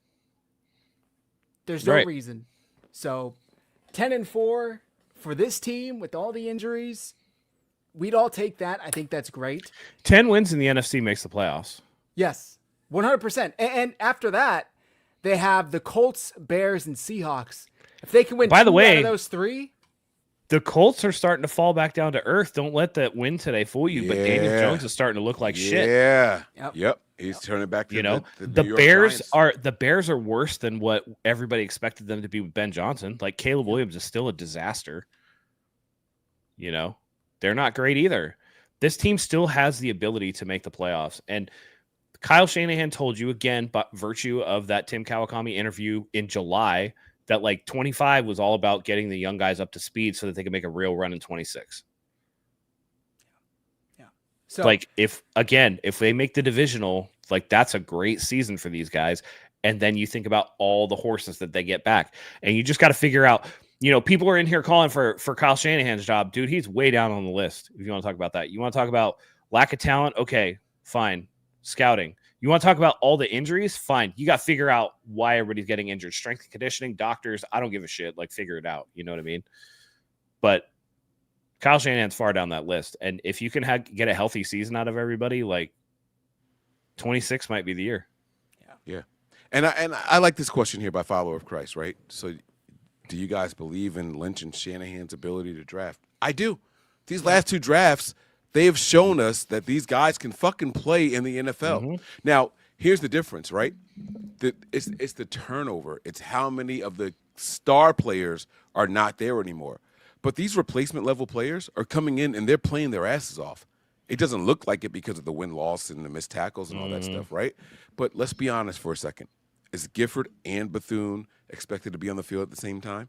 There's no reason. So 10-4 for this team with all the injuries, we'd all take that. I think that's great. 10 wins in the NFC makes the playoffs. Yes, 100%. And after that, they have the Colts, Bears, and Seahawks. If they can win out of those 3. The Colts are starting to fall back down to earth. Don't let that win today fool you. But Daniel Jones is starting to look like shit. Yeah. Yep. He's turning back to the Bears are worse than what everybody expected them to be with Ben Johnson. Like, Caleb Williams is still a disaster. They're not great either. This team still has the ability to make the playoffs. And Kyle Shanahan told you again, by virtue of that Tim Kawakami interview in July, that like 25 was all about getting the young guys up to speed so that they can make a real run in 26. Yeah. So like if they make the divisional, like that's a great season for these guys. And then you think about all the horses that they get back, and you just got to figure out, people are in here calling for Kyle Shanahan's job. Dude, he's way down on the list. If you want to talk about that, you want to talk about lack of talent. Okay, fine. Scouting. You want to talk about all the injuries? Fine. You got to figure out why everybody's getting injured. Strength and conditioning, doctors, I don't give a shit. Like, figure it out. You know what I mean? But Kyle Shanahan's far down that list. And if you can get a healthy season out of everybody, like 26 might be the year. Yeah. And I like this question here by Follower of Christ, right? So do you guys believe in Lynch and Shanahan's ability to draft? I do. These last 2 drafts, they have shown us that these guys can fucking play in the NFL. Now, here's the difference, right? It's the turnover. It's how many of the star players are not there anymore. But these replacement level players are coming in and they're playing their asses off. It doesn't look like it because of the win-loss and the missed tackles and all that stuff, right? But let's be honest for a second. Is Gifford and Bethune expected to be on the field at the same time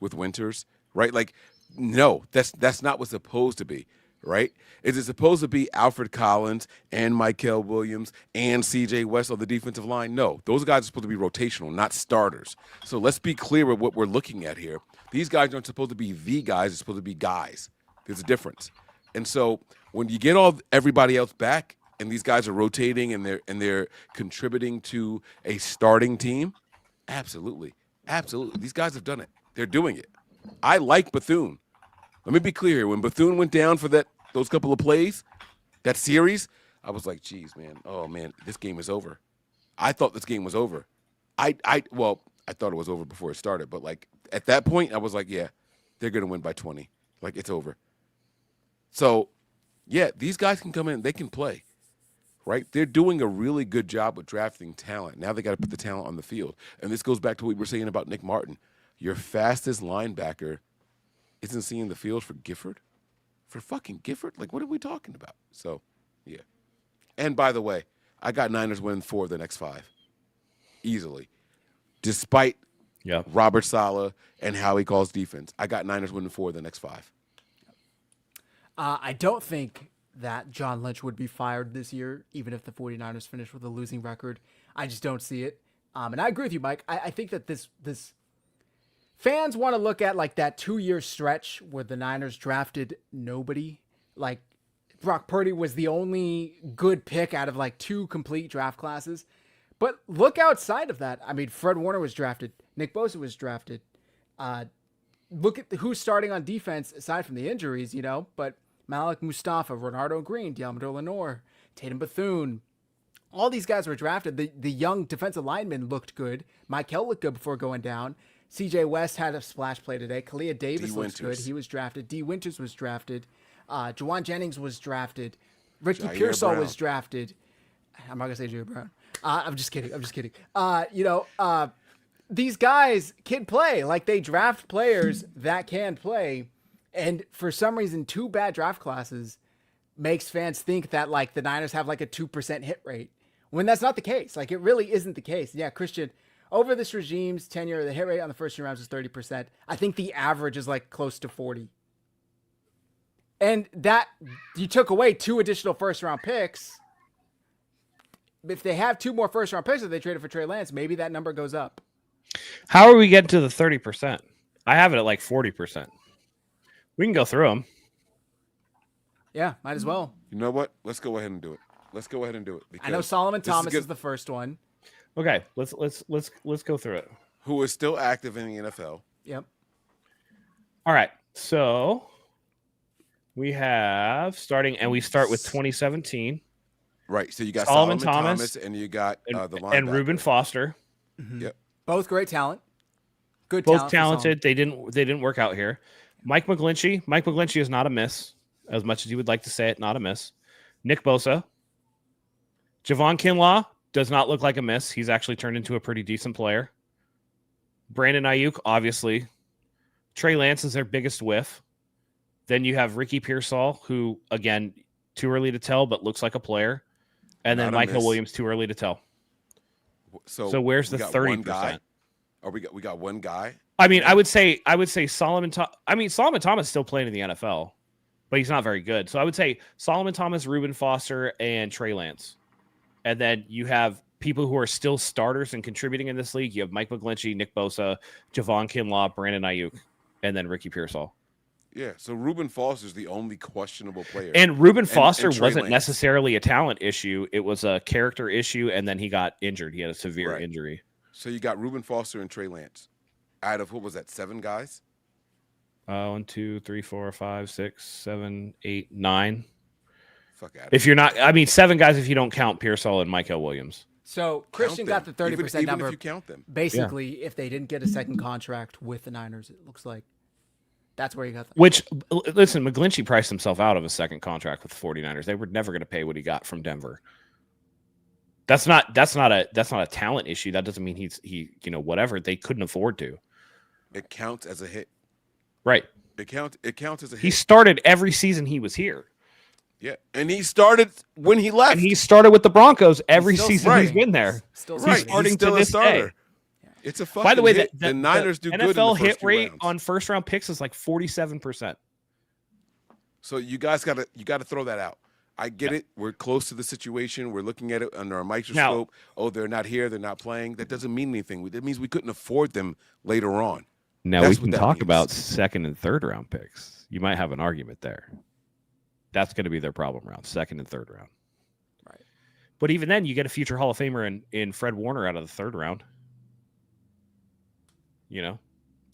with Winters, right? Like, no, that's not what's supposed to be. Right? Is it supposed to be Alfred Collins and Michael Williams and C.J. West on the defensive line? No. Those guys are supposed to be rotational, not starters. So let's be clear with what we're looking at here. These guys aren't supposed to be the guys. They're supposed to be guys. There's a difference. And so when you get everybody else back and these guys are rotating and they're contributing to a starting team, absolutely. Absolutely. These guys have done it. They're doing it. I like Bethune. Let me be clear here. When Bethune went down for those couple of plays, that series, I was like, geez, man. Oh, man, this game is over. I thought this game was over. I thought it was over before it started. But, like, at that point, I was like, yeah, they're going to win by 20. Like, it's over. So, yeah, these guys can come in. They can play, right? They're doing a really good job with drafting talent. Now they got to put the talent on the field. And this goes back to what we were saying about Nick Martin. Your fastest linebacker isn't seeing the field for Gifford? For fucking Gifford? Like, what are we talking about? So, yeah. And by the way, I got Niners winning 4 of the next 5. Easily. Despite Robert Saleh and how he calls defense. I got Niners winning 4 of the next 5. I don't think that John Lynch would be fired this year, even if the 49ers finish with a losing record. I just don't see it. And I agree with you, Mike. I think that this fans want to look at like that 2-year stretch where the Niners drafted nobody. Like Brock Purdy was the only good pick out of like 2 complete draft classes. But look outside of that. I mean, Fred Warner was drafted. Nick Bosa was drafted. Look at who's starting on defense aside from the injuries, but Malik Mustafa, Renardo Green, Diamador Lenore, Tatum Bethune. All these guys were drafted. The young defensive linemen looked good. Michael looked good before going down. CJ West had a splash play today. Kalia Davis looks good. He was drafted. D. Winters was drafted. Juwan Jennings was drafted. Ricky Pearsall was drafted. I'm not going to say Jair Brown. I'm just kidding. These guys can play. Like, they draft players that can play. And for some reason, 2 bad draft classes makes fans think that, like, the Niners have, like, a 2% hit rate. When that's not the case. Like, it really isn't the case. Yeah, Christian, over this regime's tenure, the hit rate on the first 2 rounds is 30%. I think the average is, like, close to 40. And that, you took away 2 additional first-round picks. If they have 2 more first-round picks that they traded for Trey Lance, maybe that number goes up. How are we getting to the 30%? I have it at like 40%. We can go through them. Yeah, might as well. You know what? Let's go ahead and do it. I know Solomon Thomas is the first one. Okay, let's go through it. Who is still active in the NFL? Yep. All right, so we have we start with 2017. Right. So you got Solomon Thomas and you got the linebacker. And Reuben Foster. Mm-hmm. Yep. Both great talent. Good Both talented. They didn't work out here. Mike McGlinchey. Mike McGlinchey is not a miss, as much as you would like to say it, not a miss. Nick Bosa. Javon Kinlaw does not look like a miss. He's actually turned into a pretty decent player. Brandon Ayuk, obviously. Trey Lance is their biggest whiff. Then you have Ricky Pearsall, who, again, too early to tell, but looks like a player. And then Michael Williams, too early to tell. So where's the 30%? Or we got one guy? I mean, I would say Solomon Thomas is still playing in the NFL, but he's not very good. So I would say Solomon Thomas, Reuben Foster, and Trey Lance. And then you have people who are still starters and contributing in this league. You have Mike McGlinchey, Nick Bosa, Javon Kinlaw, Brandon Ayuk, and then Ricky Pearsall. Yeah, so Reuben Foster is the only questionable player. And Reuben Foster wasn't necessarily a talent issue. It was a character issue, and then he got injured. He had a severe injury. So you got Reuben Foster and Trey Lance. Out of, 7 guys? 1, 2, 3, 4, 5, 6, 7, 8, 9. Fuck out. If you're not, 7 guys if you don't count Pearsall and Michael Williams. So Christian got the 30% number. If you count them. Basically, if they didn't get a second contract with the Niners, it looks like that's where you got them. Which, listen, McGlinchey priced himself out of a second contract with the 49ers. They were never going to pay what he got from Denver. That's not a talent issue. That doesn't mean he whatever. They couldn't afford to. It counts as a hit. Right. It counts as a hit. He started every season he was here. Yeah. And he started when he left. And he started with the Broncos every season he's been there. Still right. Starting he's still to this a starter. day. It's a fucking By the way, hit. The Niners do good in the NFL first hit 2 rate rounds. on first round picks is like 47%. So you guys gotta throw that out. I get it. We're close to the situation. We're looking at it under a microscope. They're not here. They're not playing. That doesn't mean anything. That means we couldn't afford them later on. Now That's we can what that talk means. about second and third round picks. You might have an argument there. That's going to be their problem round, second and third round. Right. But even then, you get a future Hall of Famer in Fred Warner out of the third round.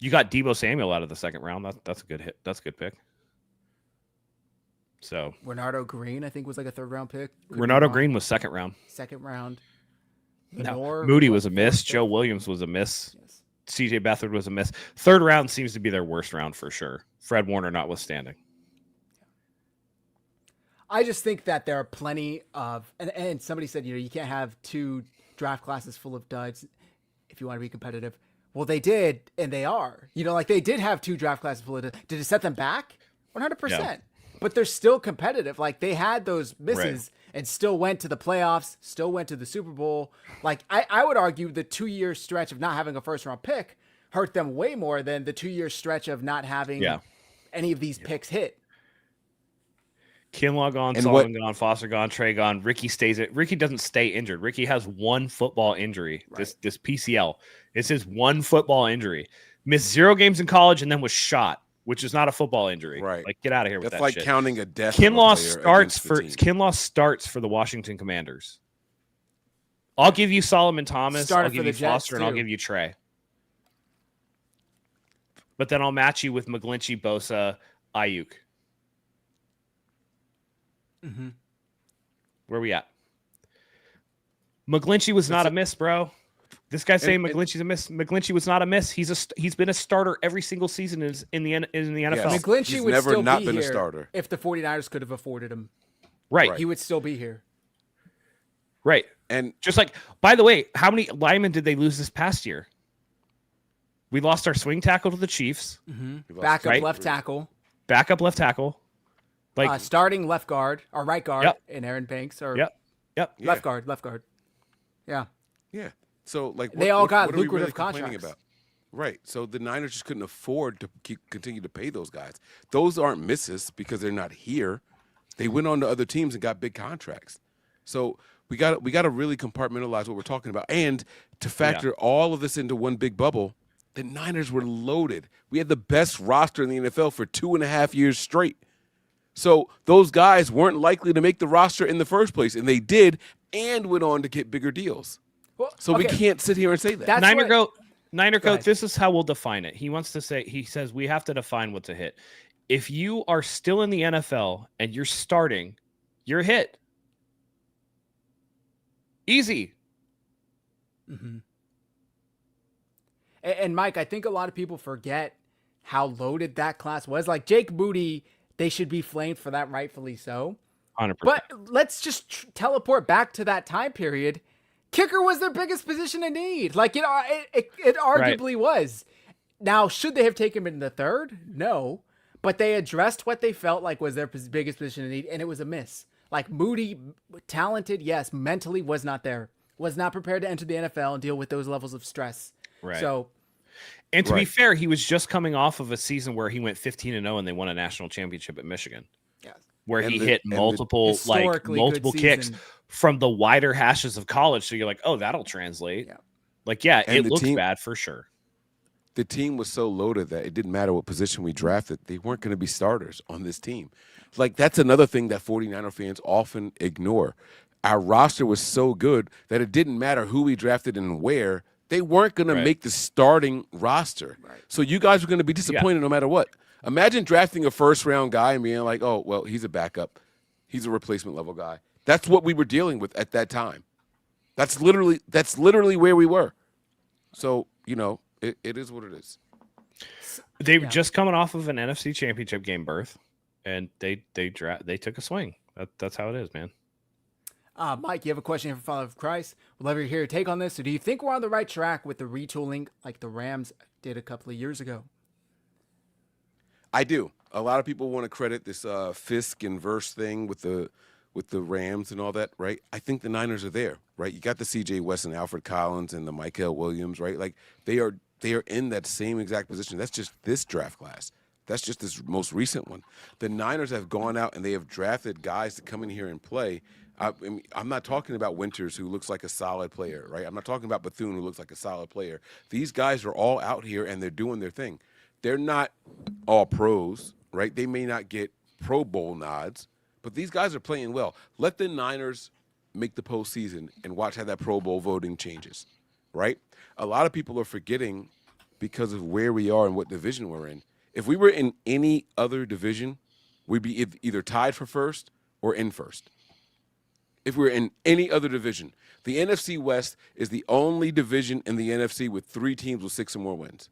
You got Deebo Samuel out of the second round. That's a good hit. That's a good pick. So Renardo Green, I think, was like a 3rd round pick. Could be Renardo wrong. Green was 2nd round. 2nd round. No, Lenore Moody was a 4th miss. pick. Joe Williams was a miss. Yes. CJ Beathard was a miss. 3rd round seems to be their worst round for sure. Fred Warner notwithstanding. I just think that there are plenty of, and somebody said, you can't have 2 draft classes full of duds if you want to be competitive. Well, they did, and they are. Like they did have 2 draft classes full of duds. Did it set them back? 100%. Yeah. But they're still competitive. Like they had those misses Right. and still went to the playoffs, still went to the Super Bowl. Like I would argue the 2-year stretch of not having a 1st round pick hurt them way more than the 2-year stretch of not having any of these picks hit. Kinlaw gone, And Sullivan gone, Foster gone, Trey gone. Ricky doesn't stay injured. Ricky has 1 football injury. Right. This PCL. It's his 1 football injury. Missed 0 games in college and then was shot, which is not a football injury. Right. Like get out of here with That's that like shit. counting a death. of a Kinlaw player against the team. starts for the Washington Commanders. I'll give you Solomon Thomas. Started I'll for give the you Jets, Foster, and I'll too. give you Trey. But then I'll match you with McGlinchey, Bosa, Ayuk. Mm-hmm. Where we at? McGlinchey was not a miss, bro. This guy's saying McGlinchey's a miss. McGlinchey was not a miss. He's been a starter every single season in the NFL. Yes. McGlinchey He's would never still not be been a here starter. if the 49ers could have afforded him. Right. He would still be here. Right. And Just like, by the way, how many linemen did they lose this past year? We lost our swing tackle to the Chiefs. lost Backup right? left tackle. Backup left tackle. Like, Starting left guard or right guard Yep. in Aaron Banks or yep. left guard. Yeah. yeah. So like They all got what are we lucrative complaining contracts. about? Right. So the Niners just couldn't afford to continue to pay those guys. Those aren't misses because they're not here. They went on to other teams and got big contracts. So we got to really compartmentalize what we're talking about, and to factor all of this into one big bubble. The Niners were loaded. We had the best roster in the NFL for 2.5 years straight. So those guys weren't likely to make the roster in the first place, and they did, and went on to get bigger deals. Well, So we okay. can't sit here and say that. That's Niner what- Coach, ahead. this is how we'll define it. He says we have to define what's a hit. If you are still in the NFL and you're starting, you're a hit. Easy. Mm-hmm. And Mike, I think a lot of people forget how loaded that class was. Like Jake Moody, they should be flamed for that, rightfully so. 100%. But let's just teleport back to that time period. Kicker was their biggest position in need. Like, it arguably was. Now, should they have taken him in the 3rd? No. But they addressed what they felt like was their biggest position in need, and it was a miss. Like, Moody, talented, yes, mentally was not there. Was not prepared to enter the NFL and deal with those levels of stress. Right. So, And to be fair, he was just coming off of a season where he went 15-0 and they won a national championship at Michigan. yeah. Where And he the- hit and the multiple historically good multiple kicks season. from the wider hashes of college. So you're like, oh, that'll translate. Yeah. Like, yeah, And it the looks team- bad for sure. The team was so loaded that it didn't matter what position we drafted. They weren't going to be starters on this team. Like, that's another thing that 49er fans often ignore. Our roster was so good that it didn't matter who we drafted and where. They weren't going to make the starting roster. Right. So you guys were going to be disappointed no matter what. Imagine drafting a first-round guy and being like, oh, well, he's a backup. He's a replacement level guy. That's what we were dealing with at that time. That's literally where we were. So, it is what it is. They were just coming off of an NFC Championship game berth, and they took a swing. That's how it is, man. Mike, you have a question for Father of Christ. We'd love to hear your take on this. So do you think we're on the right track with the retooling like the Rams did a couple of years ago? I do. A lot of people want to credit this Fisk and Verse thing with the Rams and all that, right? I think the Niners are there, right? You got the C.J. West and Alfred Collins and the Michael Williams, right? Like they are in that same exact position. That's just this draft class. That's just this most recent one. The Niners have gone out and they have drafted guys to come in here and play. I mean, I'm not talking about Winters, who looks like a solid player, right? I'm not talking about Bethune, who looks like a solid player. These guys are all out here and they're doing their thing. They're not all pros, right? They may not get Pro Bowl nods, but these guys are playing well. Let the Niners make the postseason and watch how that Pro Bowl voting changes, right? A lot of people are forgetting because of where we are and what division we're in. If we were in any other division, we'd be either tied for first or in first. If we were in any other division, the NFC West is the only division in the NFC with 3 teams with 6 or more wins.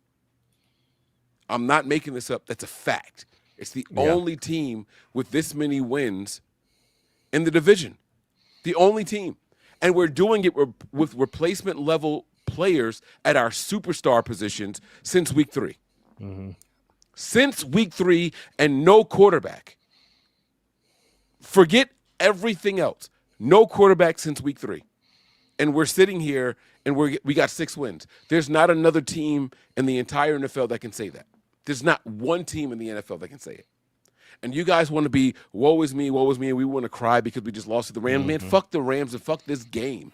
I'm not making this up. That's a fact. It's the only team with this many wins in the division. The only team. And we're doing it with replacement level players at our superstar positions since week 3. Mm-hmm. Since week 3 and no quarterback. Forget everything else. No quarterback since week 3. And we're sitting here and we got 6 wins. There's not another team in the entire NFL that can say that. There's not one team in the NFL that can say it. And you guys want to be, woe is me, and we want to cry because we just lost to the Rams. Man, fuck the Rams and fuck this game.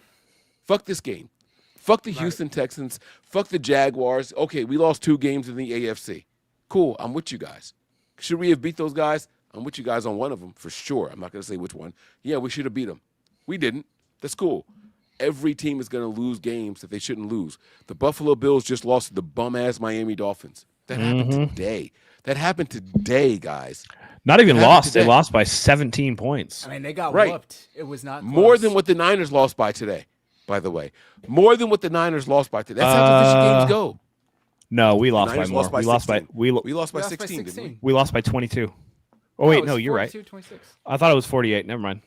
Fuck this game. Fuck the Houston Texans. Fuck the Jaguars. Okay, we lost 2 games in the AFC. Cool, I'm with you guys. Should we have beat those guys? I'm with you guys on one of them for sure. I'm not going to say which one. Yeah, we should have beat them. We didn't. That's cool. Every team is going to lose games that they shouldn't lose. The Buffalo Bills just lost to the bum-ass Miami Dolphins. That happened today. That happened today, guys. Not even lost. Today. They lost by 17 points. I mean, they got whooped. It was not close. More than what the Niners lost by today, by the way. More than what the Niners lost by today. That's how division games go. No, we lost by more. Lost by we lost by we lost by 16, didn't we? We lost by 22. Oh, wait, no, you're 42, right. 26. I thought it was 48. Never mind.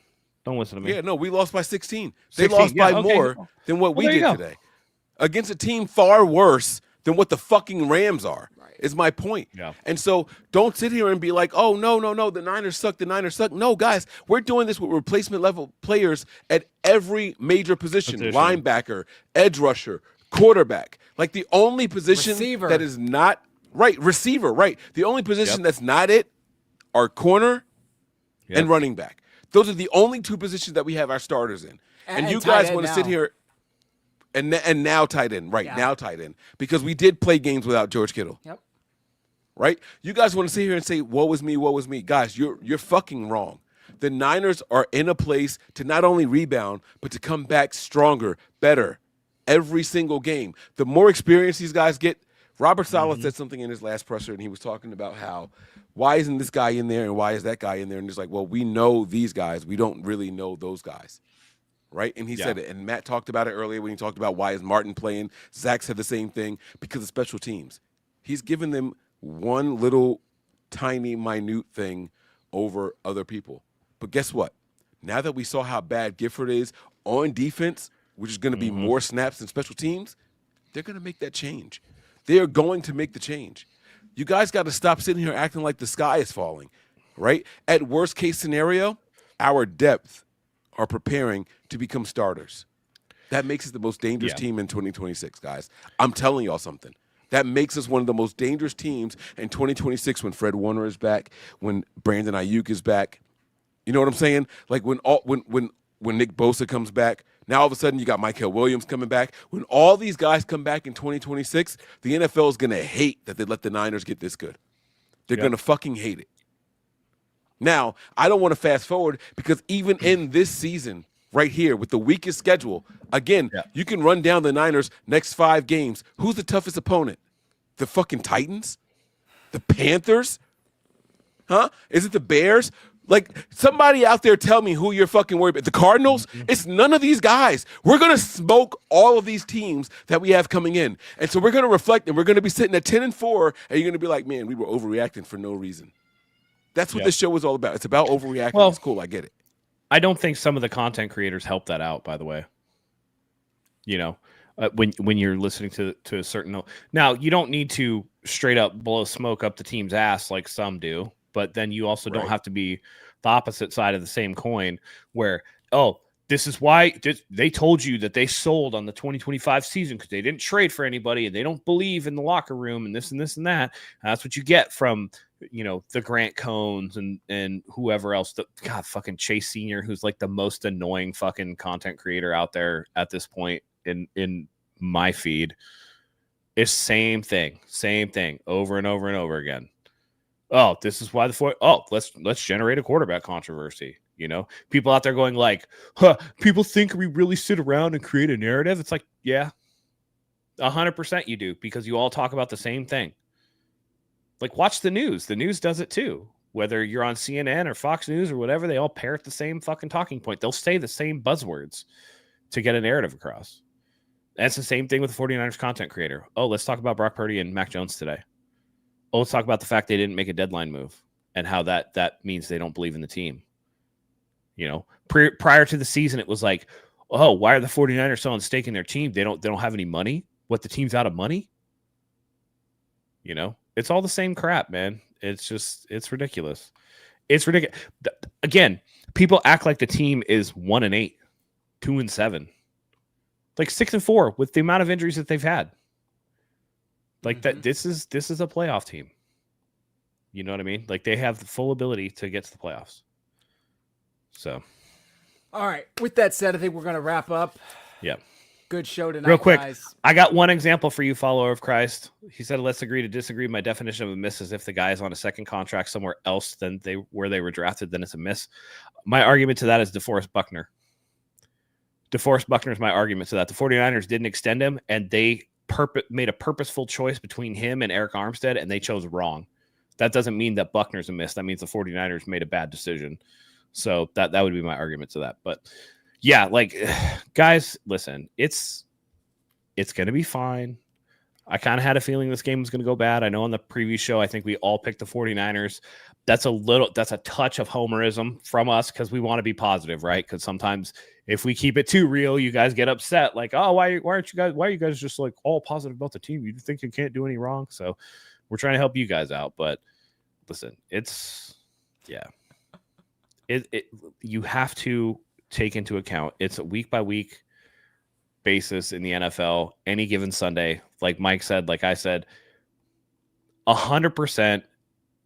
Don't listen to me. Yeah, no, we lost by 16. They lost by more than what we did today. Against a team far worse than what the fucking Rams are, is my point. Yeah. And so don't sit here and be like, oh, no, the Niners suck, No, guys, we're doing this with replacement level players at every major position. Linebacker, edge rusher, quarterback. Like the only position that is not, receiver, the only position that's not it are corner and running back. Those are the only 2 positions that we have our starters in. And you guys want to sit here and now tight end, now tight end, because we did play games without George Kittle. Yep. Right? You guys want to sit here and say, woe is me. Guys, you're fucking wrong. The Niners are in a place to not only rebound, but to come back stronger, better, every single game. The more experience these guys get, Robert Saleh said something in his last presser, and he was talking about how, why isn't this guy in there and why is that guy in there? And it's like, well, we know these guys. We don't really know those guys. Right? And he said it. And Matt talked about it earlier when he talked about why is Martin playing. Zach said the same thing, because of special teams. He's given them one little tiny, minute thing over other people. But guess what? Now that we saw how bad Gifford is on defense, which is going to be more snaps than special teams, they're going to make that change. They are going to make the change. You guys got to stop sitting here acting like the sky is falling, right? At worst case scenario, our depth are preparing to become starters. That makes us the most dangerous team in 2026, guys. I'm telling y'all something. That makes us one of the most dangerous teams in 2026 when Fred Warner is back, when Brandon Ayuk is back. You know what I'm saying? Like when Nick Bosa comes back, now all of a sudden you got Mykel Williams coming back. When all these guys come back in 2026, the NFL is going to hate that they let the Niners get this good. They're going to fucking hate it. Now, I don't want to fast forward because even in this season right here with the weakest schedule, again, you can run down the Niners next 5 games. Who's the toughest opponent? The fucking Titans? The Panthers? Huh? Is it the Bears? Like, somebody out there tell me who you're fucking worried about. The Cardinals? It's none of these guys. We're going to smoke all of these teams that we have coming in. And so we're going to reflect, and we're going to be sitting at 10-4, and you're going to be like, man, we were overreacting for no reason. That's what this show is all about. It's about overreacting. Well, it's cool. I get it. I don't think some of the content creators help that out, by the way. You know, when you're listening to a certain... Now, you don't need to straight up blow smoke up the team's ass like some do. But then you also don't have to be the opposite side of the same coin where, this is why they told you that they sold on the 2025 season because they didn't trade for anybody and they don't believe in the locker room and this and this and that. And that's what you get from, the Grant Cohns and whoever else. Fucking Chase Sr., who's like the most annoying fucking content creator out there at this point in my feed. It's same thing over and over and over again. Oh, this is why let's generate a quarterback controversy. People out there going like, people think we really sit around and create a narrative. It's like, yeah, 100% you do, because you all talk about the same thing. Like, watch the news. The news does it too. Whether you're on CNN or Fox News or whatever, they all parrot the same fucking talking point. They'll say the same buzzwords to get a narrative across. That's the same thing with the 49ers content creator. Oh, let's talk about Brock Purdy and Mac Jones today. Oh, let's talk about the fact they didn't make a deadline move and how that means they don't believe in the team. You know, prior to the season, it was like, oh, why are the 49ers so on stake in their team? They don't have any money. What, the team's out of money? You know, it's all the same crap, man. It's ridiculous. It's ridiculous. Again, people act like the team is 1-8, 2-7, like 6-4 with the amount of injuries that they've had. Like that, this is a playoff team. You know what I mean? Like, they have the full ability to get to the playoffs. So, all right. With that said, I think we're gonna wrap up. Yeah. Good show tonight, Real quick, guys. I got one example for you, follower of Christ. He said, let's agree to disagree. My definition of a miss is if the guy is on a second contract somewhere else than where they were drafted, then it's a miss. My argument to that is DeForest Buckner. DeForest Buckner is my argument to that. The 49ers didn't extend him, and they made a purposeful choice between him and Eric Armstead, and they chose wrong. That doesn't mean that Buckner's a miss. That means the 49ers made a bad decision. So that would be my argument to that. But yeah, like, guys, listen, it's going to be fine. I kind of had a feeling this game was going to go bad. I know on the previous show, I think we all picked the 49ers. That's a touch of homerism from us, because we want to be positive, right? Because sometimes if we keep it too real, you guys get upset. Like, oh, why are you guys just like all positive about the team? You think you can't do any wrong? So we're trying to help you guys out. But listen, you have to take into account it's a week by week basis in the NFL. Any given Sunday, like Mike said, like I said, 100%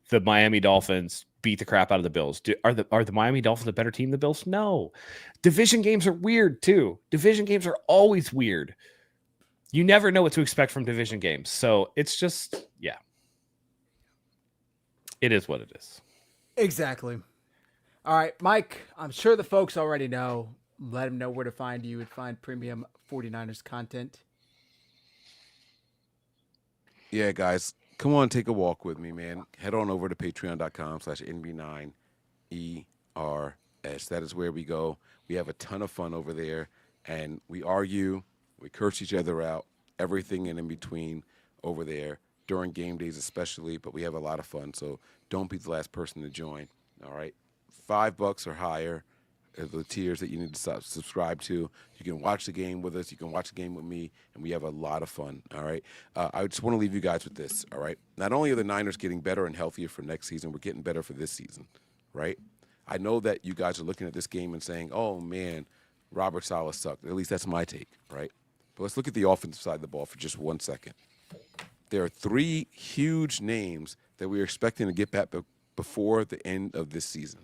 the Miami Dolphins beat the crap out of the Bills. Are the Miami Dolphins a better team than the Bills? No. Division games are weird too. Division games are always weird. You never know what to expect from division games. So it's just, yeah. It is what it is. Exactly. All right, Mike, I'm sure the folks already know. Let them know where to find you and find premium 49ers content. Yeah, guys, come on, take a walk with me, man. Head on over to patreon.com/NB9ERS. That is where we go. We have a ton of fun over there, and we argue, we curse each other out, everything in between over there, during game days especially, but we have a lot of fun, so don't be the last person to join, all right? $5 or higher are the tiers that you need to subscribe to. You can watch the game with us. You can watch the game with me, and we have a lot of fun, all right? I just want to leave you guys with this, all right? Not only are the Niners getting better and healthier for next season, we're getting better for this season, right? I know that you guys are looking at this game and saying, oh, man, Robert Saleh sucked. At least that's my take, right? But let's look at the offensive side of the ball for just 1 second. There are 3 huge names that we are expecting to get back before the end of this season.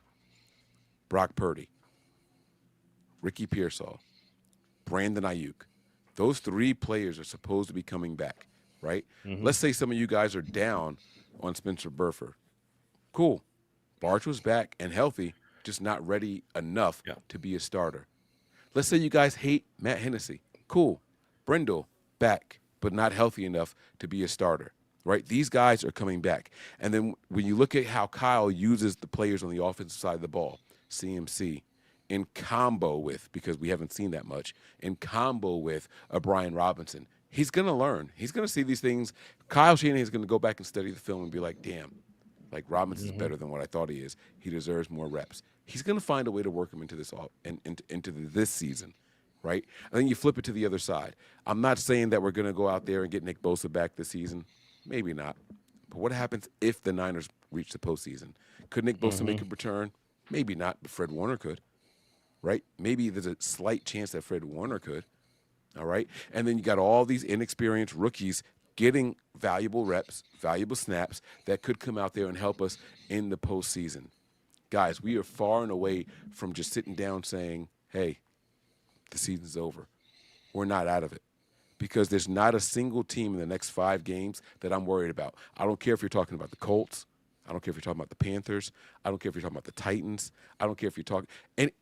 Brock Purdy, Ricky Pearsall, Brandon Ayuk. Those 3 players are supposed to be coming back, right? Mm-hmm. Let's say some of you guys are down on Spencer Burford. Cool. Barch was back and healthy, just not ready enough to be a starter. Let's say you guys hate Matt Hennessy. Cool. Brindle, back, but not healthy enough to be a starter, right? These guys are coming back. And then when you look at how Kyle uses the players on the offensive side of the ball, CMC, in combo with, because we haven't seen that much, in combo with a Brian Robinson, he's going to learn. He's going to see these things. Kyle Shanahan is going to go back and study the film and be like, damn, like Robinson's better than what I thought he is. He deserves more reps. He's going to find a way to work him into this season, right? And then you flip it to the other side. I'm not saying that we're going to go out there and get Nick Bosa back this season. Maybe not. But what happens if the Niners reach the postseason? Could Nick Bosa make a return? Maybe not, but Fred Warner could, right? Maybe there's a slight chance that Fred Warner could, all right? And then you got all these inexperienced rookies getting valuable reps, valuable snaps that could come out there and help us in the postseason. Guys, we are far and away from just sitting down saying, hey, the season's over. We're not out of it, because there's not a single team in the next 5 games that I'm worried about. I don't care if you're talking about the Colts. I don't care if you're talking about the Panthers. I don't care if you're talking about the Titans. I don't care if you're talking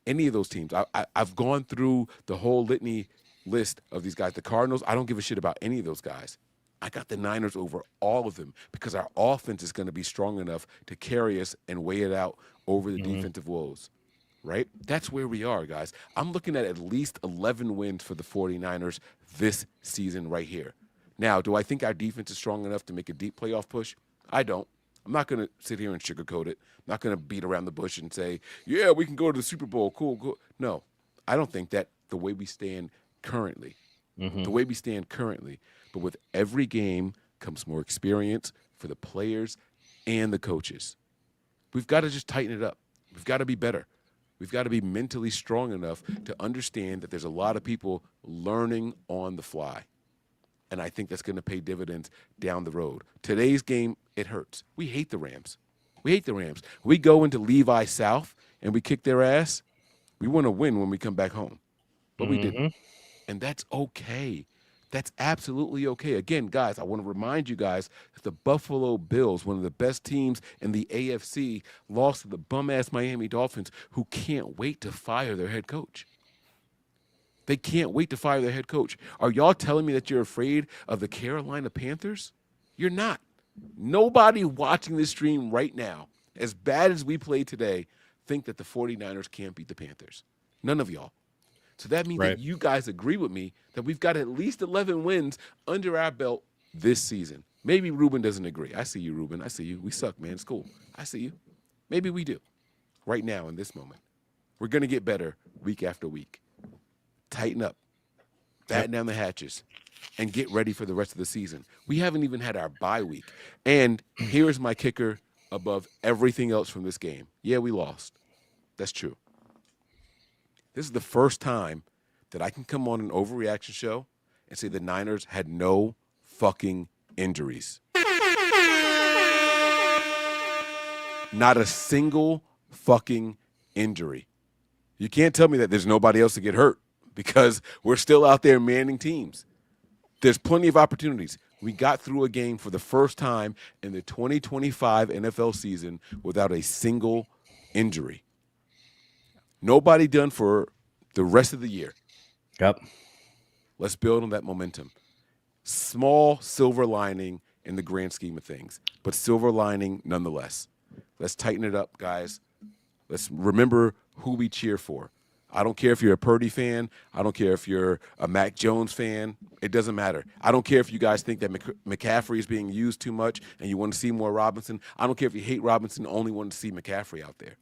any of those teams. I've gone through the whole litany list of these guys. The Cardinals, I don't give a shit about any of those guys. I got the Niners over all of them because our offense is going to be strong enough to carry us and weigh it out over the defensive woes, right? That's where we are, guys. I'm looking at least 11 wins for the 49ers this season right here. Now, do I think our defense is strong enough to make a deep playoff push? I don't. I'm not going to sit here and sugarcoat it. I'm not going to beat around the bush and say, yeah, we can go to the Super Bowl. Cool. No, I don't think that the way we stand currently. The way we stand currently. But with every game comes more experience for the players and the coaches. We've got to just tighten it up. We've got to be better. We've got to be mentally strong enough to understand that there's a lot of people learning on the fly. And I think that's going to pay dividends down the road. Today's game, it hurts. We hate the Rams. We go into Levi South and we kick their ass. We want to win when we come back home. But we didn't. And that's okay. That's absolutely okay. Again, guys, I want to remind you guys that the Buffalo Bills, one of the best teams in the AFC, lost to the bum-ass Miami Dolphins, who can't wait to fire their head coach. They can't wait to fire their head coach. Are y'all telling me that you're afraid of the Carolina Panthers? You're not. Nobody watching this stream right now, as bad as we played today, think that the 49ers can't beat the Panthers. None of y'all. So that means that you guys agree with me that we've got at least 11 wins under our belt this season. Maybe Ruben doesn't agree. I see you, Ruben. I see you. We suck, man. It's cool. I see you. Maybe we do. Right now in this moment. We're going to get better week after week. Tighten up. Batten down the hatches. And get ready for the rest of the season. We haven't even had our bye week. And here's my kicker above everything else from this game. Yeah, we lost. That's true. This is the first time that I can come on an Overreaction show and say the Niners had no fucking injuries. Not a single fucking injury. You can't tell me that there's nobody else to get hurt because we're still out there manning teams. There's plenty of opportunities. We got through a game for the first time in the 2025 NFL season without a single injury. Nobody done for the rest of the year. Yep. Let's build on that momentum. Small silver lining in the grand scheme of things, but silver lining nonetheless. Let's tighten it up, guys. Let's remember who we cheer for. I don't care if you're a Purdy fan. I don't care if you're a Mac Jones fan. It doesn't matter. I don't care if you guys think that McCaffrey is being used too much and you want to see more Robinson. I don't care if you hate Robinson, only want to see McCaffrey out there.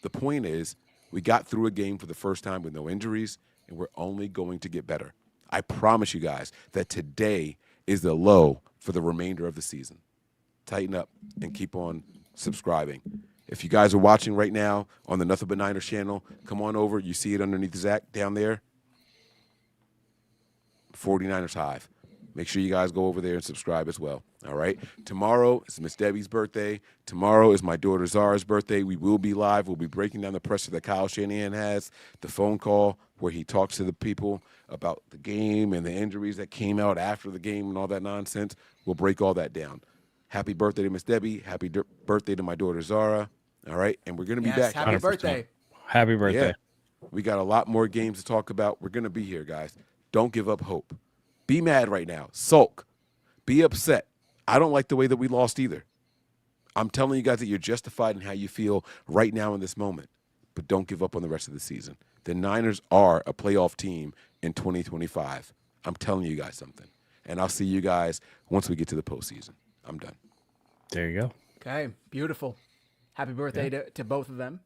The point is, we got through a game for the first time with no injuries, and we're only going to get better. I promise you guys that today is the low for the remainder of the season. Tighten up and keep on subscribing. If you guys are watching right now on the Nothing But Niners channel, come on over. You see it underneath Zach down there. 49ersHive. Make sure you guys go over there and subscribe as well. All right. Tomorrow is Miss Debbie's birthday. Tomorrow is my daughter Zara's birthday. We will be live. We'll be breaking down the pressure that Kyle Shanahan has, the phone call where he talks to the people about the game and the injuries that came out after the game and all that nonsense. We'll break all that down. Happy birthday to Miss Debbie. Happy birthday to my daughter Zara. All right. And we're going to be back. Happy birthday. Happy birthday. Yeah. We got a lot more games to talk about. We're going to be here, guys. Don't give up hope. Be mad right now. Sulk. Be upset. I don't like the way that we lost either. I'm telling you guys that you're justified in how you feel right now in this moment. But don't give up on the rest of the season. The Niners are a playoff team in 2025. I'm telling you guys something. And I'll see you guys once we get to the postseason. I'm done. There you go. Okay, beautiful. Happy birthday to both of them.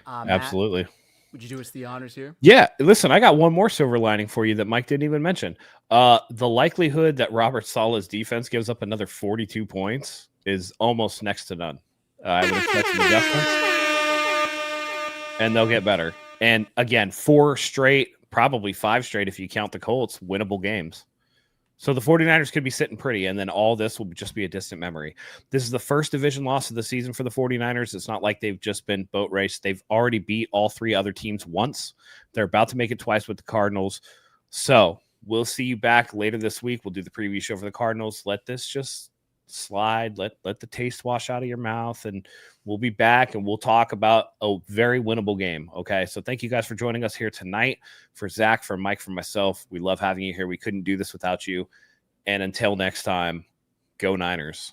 Absolutely. Matt, would you do us the honors here? Yeah, listen, I got one more silver lining for you that Mike didn't even mention. The likelihood that Robert Sala's defense gives up another 42 points is almost next to none. I would expect some adjustments, and they'll get better. And again, 4 straight, probably 5 straight if you count the Colts, winnable games. So the 49ers could be sitting pretty, and then all this will just be a distant memory. This is the first division loss of the season for the 49ers. It's not like they've just been boat raced. They've already beat all 3 other teams once. They're about to make it twice with the Cardinals. So we'll see you back later this week. We'll do the preview show for the Cardinals. Let this just slide, let the taste wash out of your mouth, and we'll be back and we'll talk about a very winnable game. Okay, so thank you guys for joining us here tonight. For Zach, for Mike, for myself, we love having you here. We couldn't do this without you. And until next time, go Niners.